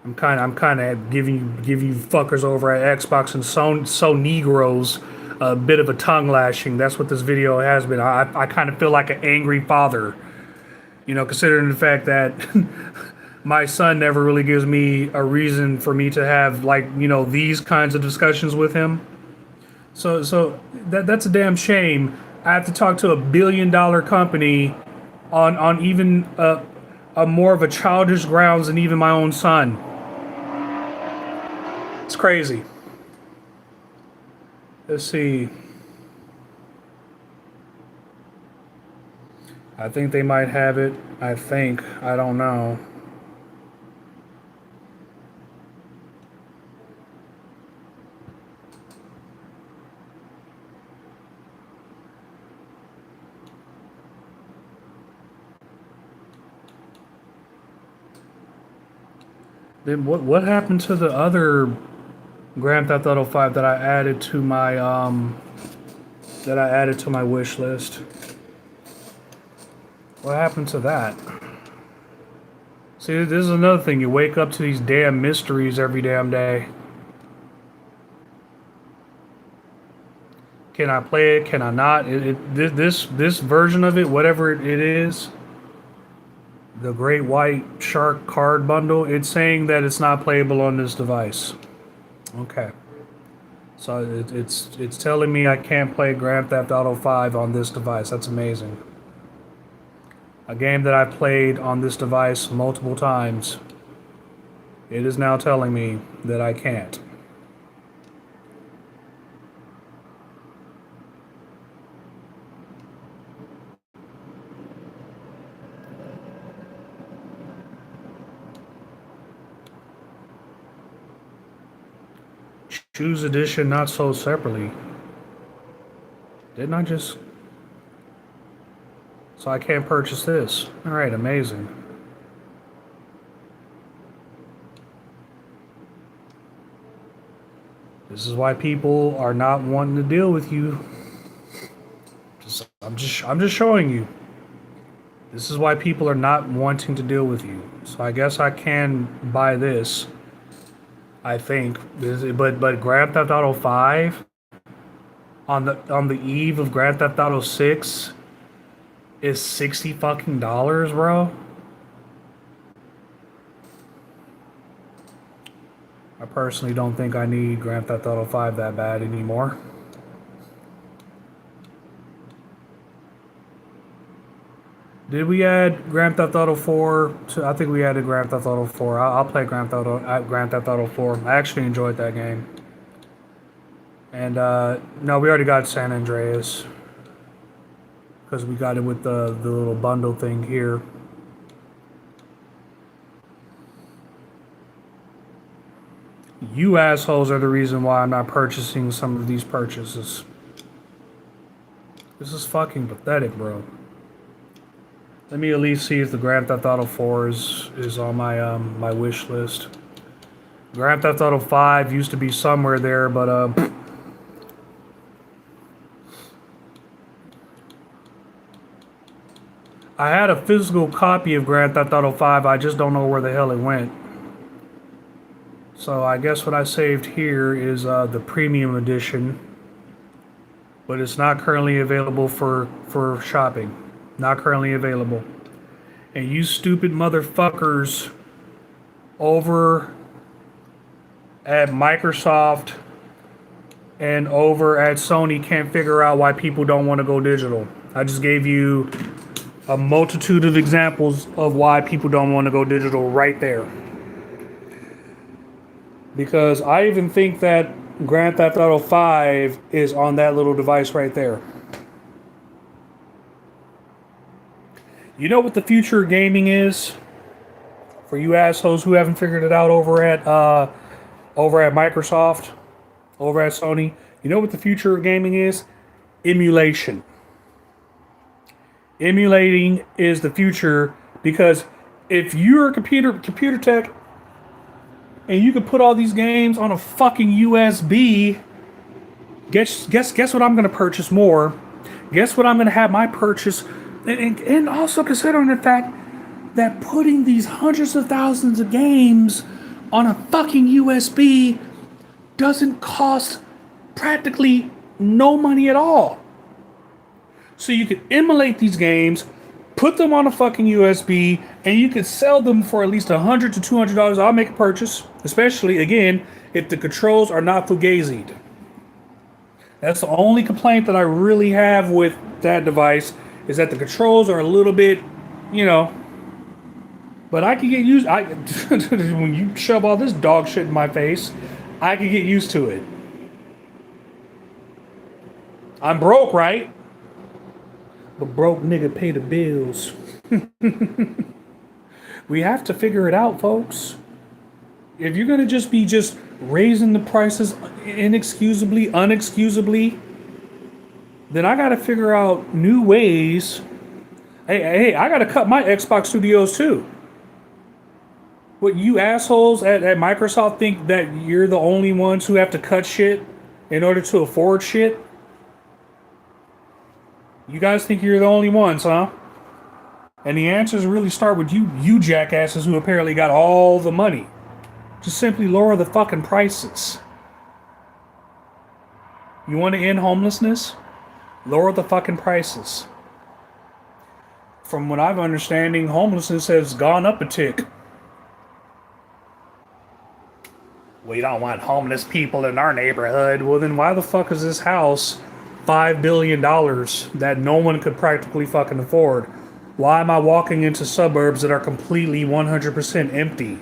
I'm kind of giving you fuckers over at Xbox and so Negroes a bit of a tongue lashing. That's what this video has been. I kind of feel like an angry father, you know, considering the fact that my son never really gives me a reason for me to have, like, you know, these kinds of discussions with him. So that's a damn shame. I have to talk to $1 billion company on even a more of a childish grounds than even my own son. It's crazy. Let's see. I think they might have it. I think. I don't know. Then what happened to the other Grand Theft Auto 5 that I added to my wish list? What happened to that? See, this is another thing. You wake up to these damn mysteries every damn day. Can I play it? Can I not? This version of it, whatever it is, the Great White Shark card bundle, it's saying that it's not playable on this device. Okay. So it's telling me I can't play Grand Theft Auto 5 on this device. That's amazing. A game that I played on this device multiple times. It is now telling me that I can't. Choose edition not sold separately. Didn't I just... So I can't purchase this. Alright, amazing. This is why people are not wanting to deal with you. I'm just showing you. This is why people are not wanting to deal with you. So I guess I can buy this. I think, but Grand Theft Auto 5 on the eve of Grand Theft Auto 6 is $60 fucking, bro. I personally don't think I need Grand Theft Auto 5 that bad anymore. Did we add Grand Theft Auto 4? I think we added Grand Theft Auto 4. I'll play Grand Theft Auto 4. I actually enjoyed that game. And no, we already got San Andreas because we got it with the little bundle thing here. You assholes are the reason why I'm not purchasing some of these purchases. This is fucking pathetic, bro. Let me at least see if the Grand Theft Auto 4 is on my my wish list. Grand Theft Auto 5 used to be somewhere there, but I had a physical copy of Grand Theft Auto 5. I just don't know where the hell it went. So I guess what I saved here is the premium edition, but it's not currently available for shopping. Not currently available. And you stupid motherfuckers over at Microsoft and over at Sony can't figure out why people don't want to go digital. I just gave you a multitude of examples of why people don't want to go digital right there. Because I even think that Grand Theft Auto 5 is on that little device right there. You know what the future of gaming is? For you assholes who haven't figured it out over at Microsoft, over at Sony, you know what the future of gaming is? Emulation. Emulating is the future because if you're a computer tech and you can put all these games on a fucking USB, guess what I'm going to purchase more? Guess what I'm going to have my purchase. And also considering the fact that putting these hundreds of thousands of games on a fucking USB doesn't cost practically no money at all. So you could emulate these games, put them on a fucking USB, and you could sell them for at least $100 to $200. I'll make a purchase, especially, again, if the controls are not fugazied. That's the only complaint that I really have with that device, is that the controls are a little bit, but I can get used. When you shove all this dog shit in my face, I can get used to it. I'm broke, right? But broke nigga pay the bills. We have to figure it out, folks. If you're gonna just be just raising the prices inexcusably, unexcusably, then I gotta figure out new ways. Hey, I gotta cut my Xbox Studios too. What you assholes at Microsoft think that you're the only ones who have to cut shit in order to afford shit? You guys think you're the only ones, huh? And the answers really start with you jackasses who apparently got all the money. Just simply lower the fucking prices. You want to end homelessness? Lower the fucking prices. From what I'm understanding, homelessness has gone up a tick. We don't want homeless people in our neighborhood. Well, then why the fuck is this house $5 billion that no one could practically fucking afford? Why am I walking into suburbs that are completely 100% empty?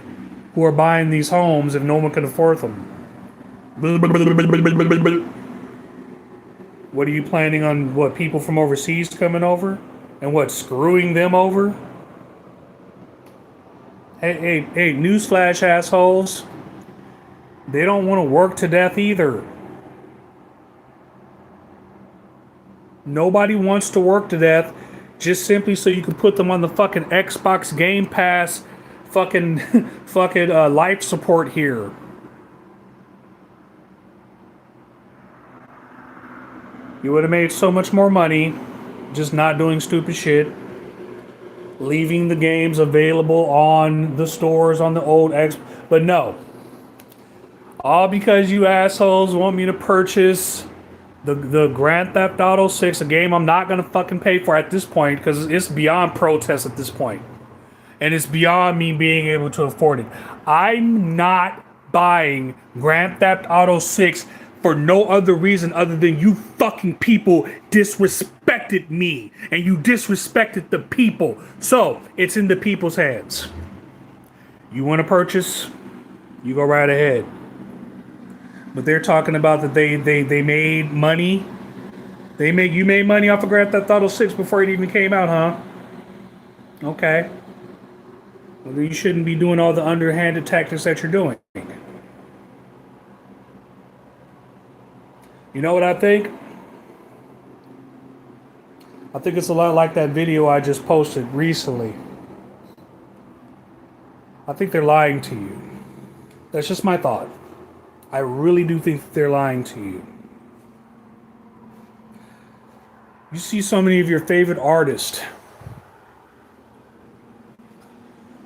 Who are buying these homes if no one can afford them? What are you planning on? What, people from overseas coming over? And what, screwing them over? Hey, newsflash, assholes. They don't want to work to death either. Nobody wants to work to death just simply so you can put them on the fucking Xbox Game Pass fucking life support here. You would have made so much more money just not doing stupid shit. Leaving the games available on the stores on the old X. But no. All because you assholes want me to purchase the Grand Theft Auto 6, a game I'm not gonna fucking pay for at this point because it's beyond protest at this point. And it's beyond me being able to afford it. I'm not buying Grand Theft Auto 6 for no other reason other than you fucking people disrespected me. And you disrespected the people. So, it's in the people's hands. You want to purchase? You go right ahead. But they're talking about that they made money. You made money off of Grand Theft Auto 6 before it even came out, huh? Okay. Well, you shouldn't be doing all the underhanded tactics that you're doing. You know what I think? I think it's a lot like that video I just posted recently. I think they're lying to you. That's just my thought. I really do think they're lying to you. You see so many of your favorite artists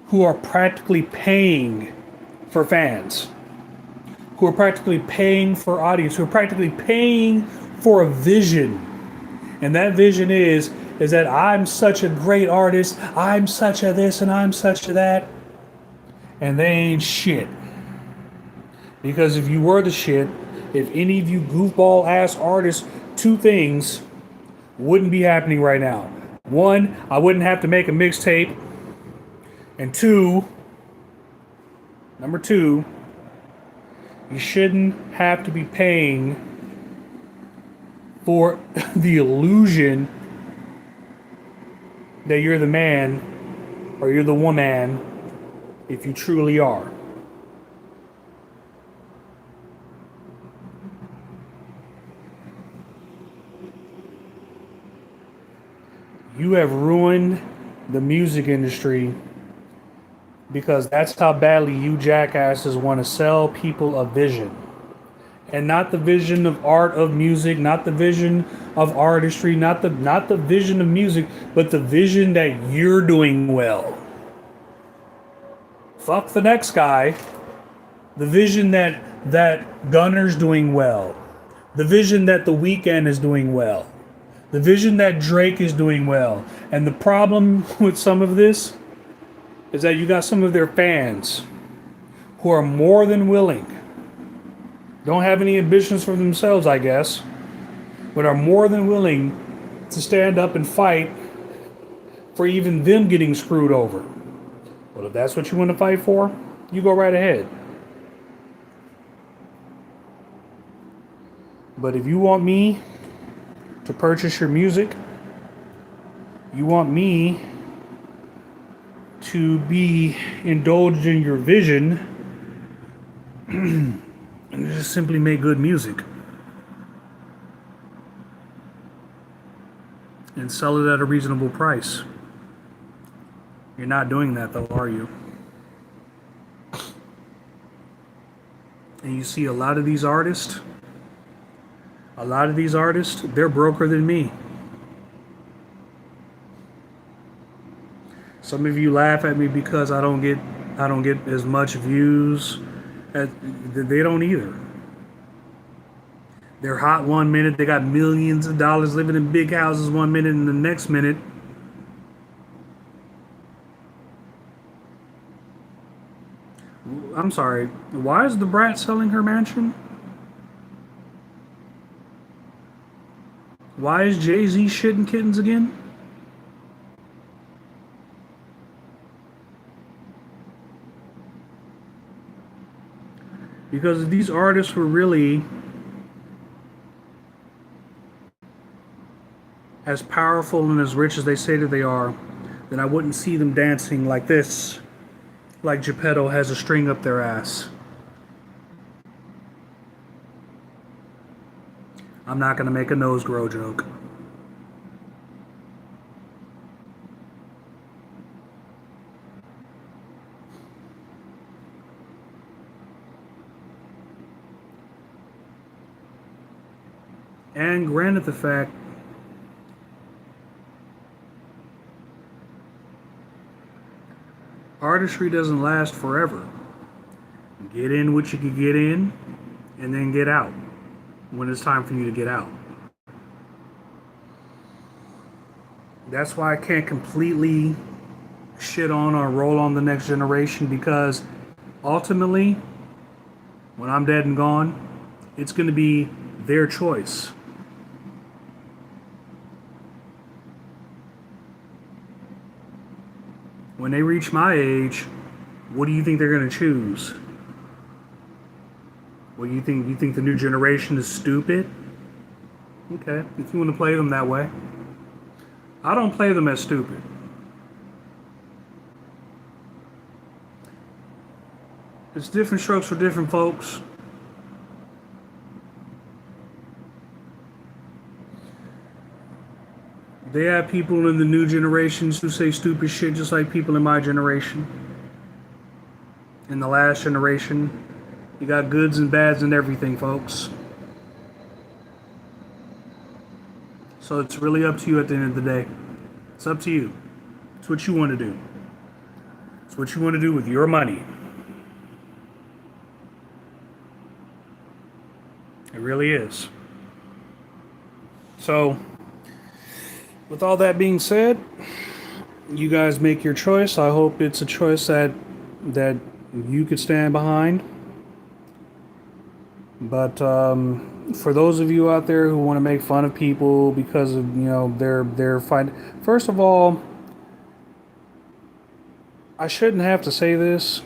who are practically paying for fans, who are practically paying for audience, who are practically paying for a vision. And that vision is that I'm such a great artist, I'm such a this and I'm such a that. And they ain't shit. Because if you were the shit, if any of you goofball ass artists, two things wouldn't be happening right now. One, I wouldn't have to make a mixtape. And number two, you shouldn't have to be paying for the illusion that you're the man or you're the woman if you truly are. You have ruined the music industry because that's how badly you jackasses want to sell people a vision. And not the vision of art, of music, not the vision of artistry, not the vision of music, but the vision that you're doing well. Fuck the next guy. The vision that Gunner's doing well. The vision that The Weeknd is doing well. The vision that Drake is doing well. And the problem with some of this is that you got some of their fans who are more than willing, don't have any ambitions for themselves, I guess, but are more than willing to stand up and fight for even them getting screwed over. Well, if that's what you want to fight for, you go right ahead. But if you want me to purchase your music. You want me to be indulged in your vision and just simply make good music and sell it at a reasonable price. You're not doing that though, are you? And you see a lot of these artists, they're broker than me. Some of you laugh at me because I don't get as much views as they don't either. They're hot one minute, they got millions of dollars living in big houses one minute, and the next minute I'm sorry, why is the brat selling her mansion? Why is Jay-Z shitting kittens again? Because if these artists were really as powerful and as rich as they say that they are, then I wouldn't see them dancing like this, like Geppetto has a string up their ass. I'm not going to make a nose grow joke. And granted the fact artistry doesn't last forever. Get in what you can get in and then get out when it's time for you to get out. That's why I can't completely shit on or roll on the next generation, because ultimately, when I'm dead and gone, it's going to be their choice. When they reach my age, what do you think they're going to choose? What do you think? You think the new generation is stupid? Okay, if you want to play them that way. I don't play them as stupid. It's different strokes for different folks. They have people in the new generations who say stupid shit just like people in my generation. In the last generation, you got goods and bads and everything, folks. So it's really up to you at the end of the day. It's up to you. It's what you want to do. It's what you want to do with your money. It really is. So, with all that being said, you guys make your choice. I hope it's a choice that you could stand behind. But for those of you out there who want to make fun of people because of their fight, first of all, I shouldn't have to say this,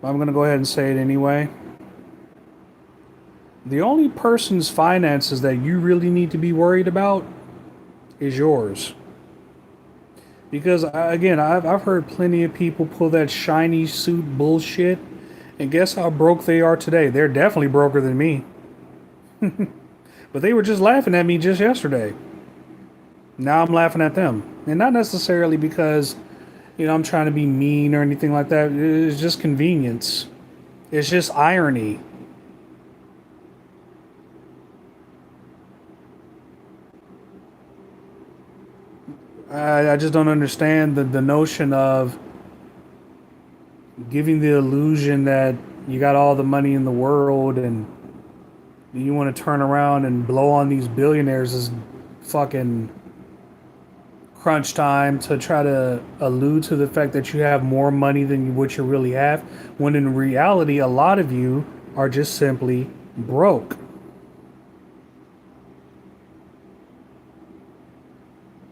but I'm going to go ahead and say it anyway. The only person's finances that you really need to be worried about is yours. Because, again, I've heard plenty of people pull that shiny suit bullshit, and guess how broke they are today? They're definitely broker than me. But they were just laughing at me just yesterday. Now I'm laughing at them. And not necessarily because, I'm trying to be mean or anything like that. It's just convenience. It's just irony. I just don't understand the notion of giving the illusion that you got all the money in the world and you want to turn around and blow on these billionaires as fucking crunch time to try to allude to the fact that you have more money than what you really have, when in reality a lot of you are just simply broke.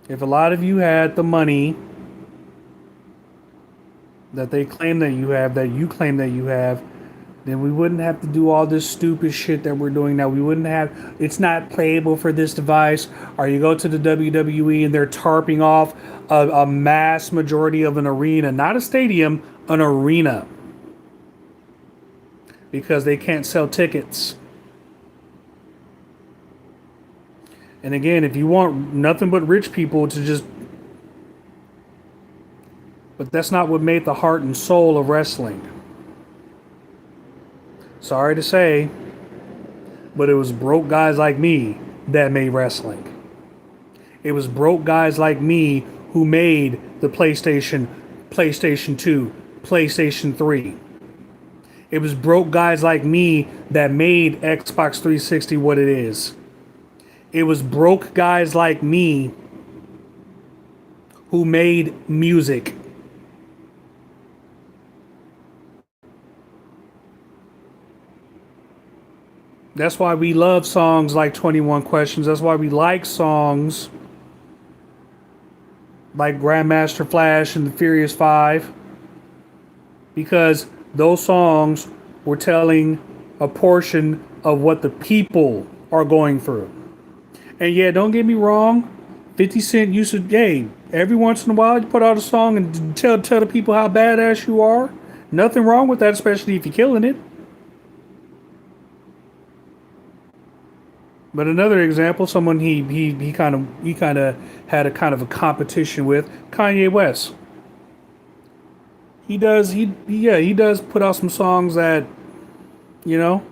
If a lot of you had the money that they claim that you have, that you claim that you have, then we wouldn't have to do all this stupid shit that we're doing now. We wouldn't have, it's not playable for this device. Or you go to the WWE and they're tarping off a mass majority of an arena, not a stadium, an arena, because they can't sell tickets. And again, if you want nothing but rich people to just, but that's not what made the heart and soul of wrestling. Sorry to say, but it was broke guys like me that made wrestling. It was broke guys like me who made the PlayStation, PlayStation 2, PlayStation 3. It was broke guys like me that made Xbox 360 what it is. It was broke guys like me who made music. That's why we love songs like 21 Questions. That's why we like songs like Grandmaster Flash and the Furious Five. Because those songs were telling a portion of what the people are going through. And yeah, don't get me wrong, 50 Cent used to, hey, every once in a while you put out a song and tell the people how badass you are. Nothing wrong with that, especially if you're killing it. But another example, someone he kind of had a kind of a competition with, Kanye West. He does put out some songs that, you know,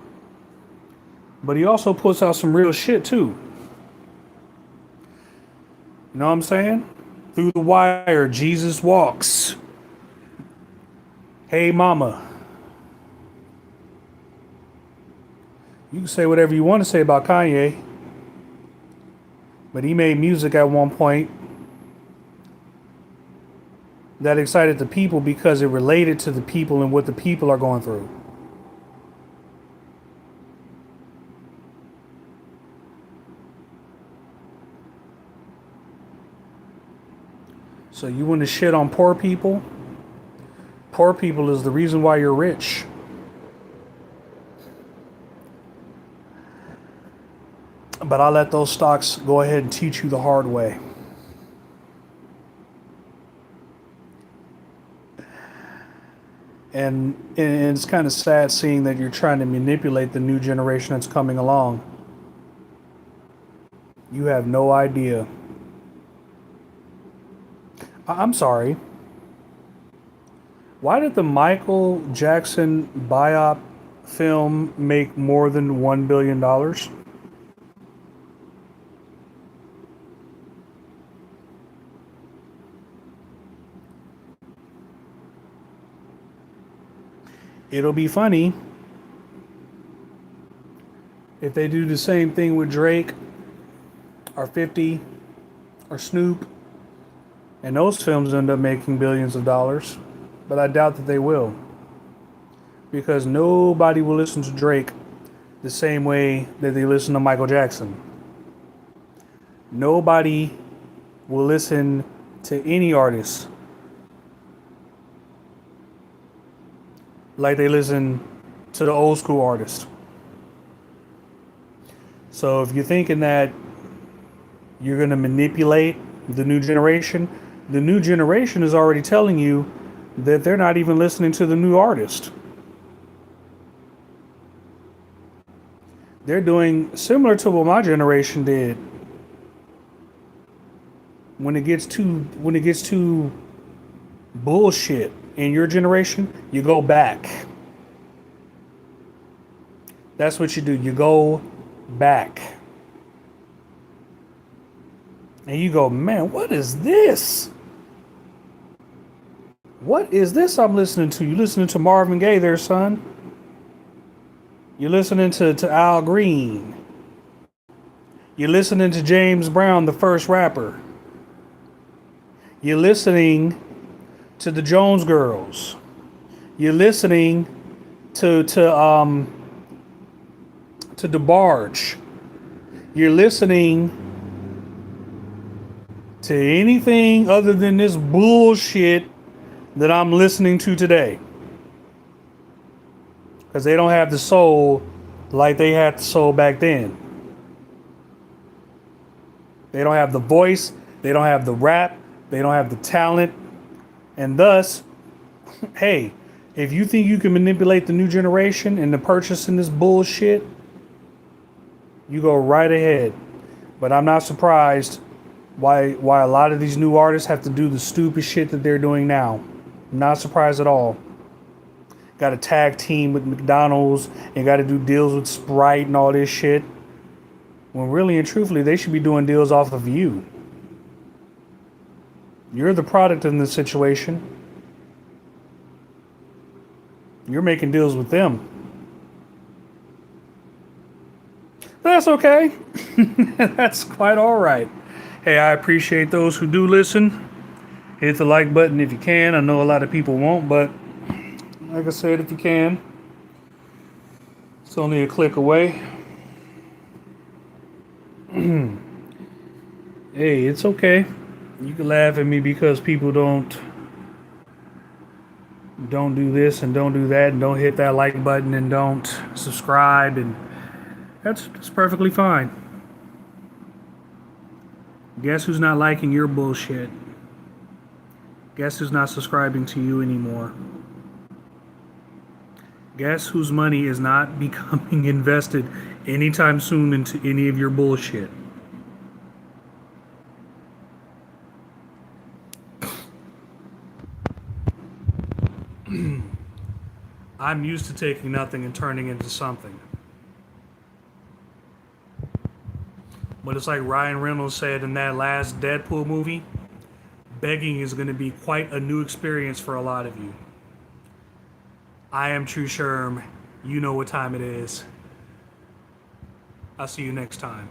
but he also puts out some real shit too. You know what I'm saying? Through the Wire, Jesus Walks, Hey Mama. You can say whatever you want to say about Kanye, but he made music at one point that excited the people because it related to the people and what the people are going through. So you want to shit on poor people? Poor people is the reason why you're rich. But I'll let those stocks go ahead and teach you the hard way. And it's kind of sad seeing that you're trying to manipulate the new generation that's coming along. You have no idea. I'm sorry. Why did the Michael Jackson biop film make more than $1 billion? It'll be funny if they do the same thing with Drake or 50 or Snoop, and those films end up making billions of dollars. But I doubt that they will, because nobody will listen to Drake the same way that they listen to Michael Jackson. Nobody will listen to any artist like they listen to the old school artist. So if you're thinking that you're going to manipulate the new generation is already telling you that they're not even listening to the new artist. They're doing similar to what my generation did. When it gets too bullshit in your generation, you go back. That's what you do. You go back. And you go, man, what is this? What is this I'm listening to? You listening to Marvin Gaye there, son? You're listening to Al Green. You're listening to James Brown, the first rapper. You're listening to the Jones Girls. You're listening to DeBarge. You're listening to anything other than this bullshit that I'm listening to today. because they don't have the soul like they had the soul back then. They don't have the voice, they don't have the rap, they don't have the talent, and thus, hey, if you think you can manipulate the new generation into purchasing this bullshit, you go right ahead. But I'm not surprised why a lot of these new artists have to do the stupid shit that they're doing now. Not surprised at all. Got to tag team with McDonald's and got to do deals with Sprite and all this shit. When really and truthfully, they should be doing deals off of you. You're the product in this situation. You're making deals with them. That's okay. That's quite all right. Hey, I appreciate those who do listen. Hit the like button if you can. I know a lot of people won't, but like I said, if you can, it's only a click away. Hey, it's okay. You can laugh at me because people don't do this and don't do that and don't hit that like button and don't subscribe, and that's perfectly fine. Guess who's not liking your bullshit? Guess who's not subscribing to you anymore? Guess whose money is not becoming invested anytime soon into any of your bullshit? I'm used to taking nothing and turning into something. But it's like Ryan Reynolds said in that last Deadpool movie, begging is going to be quite a new experience for a lot of you. I am Tru Sherm. You know what time it is. I'll see you next time.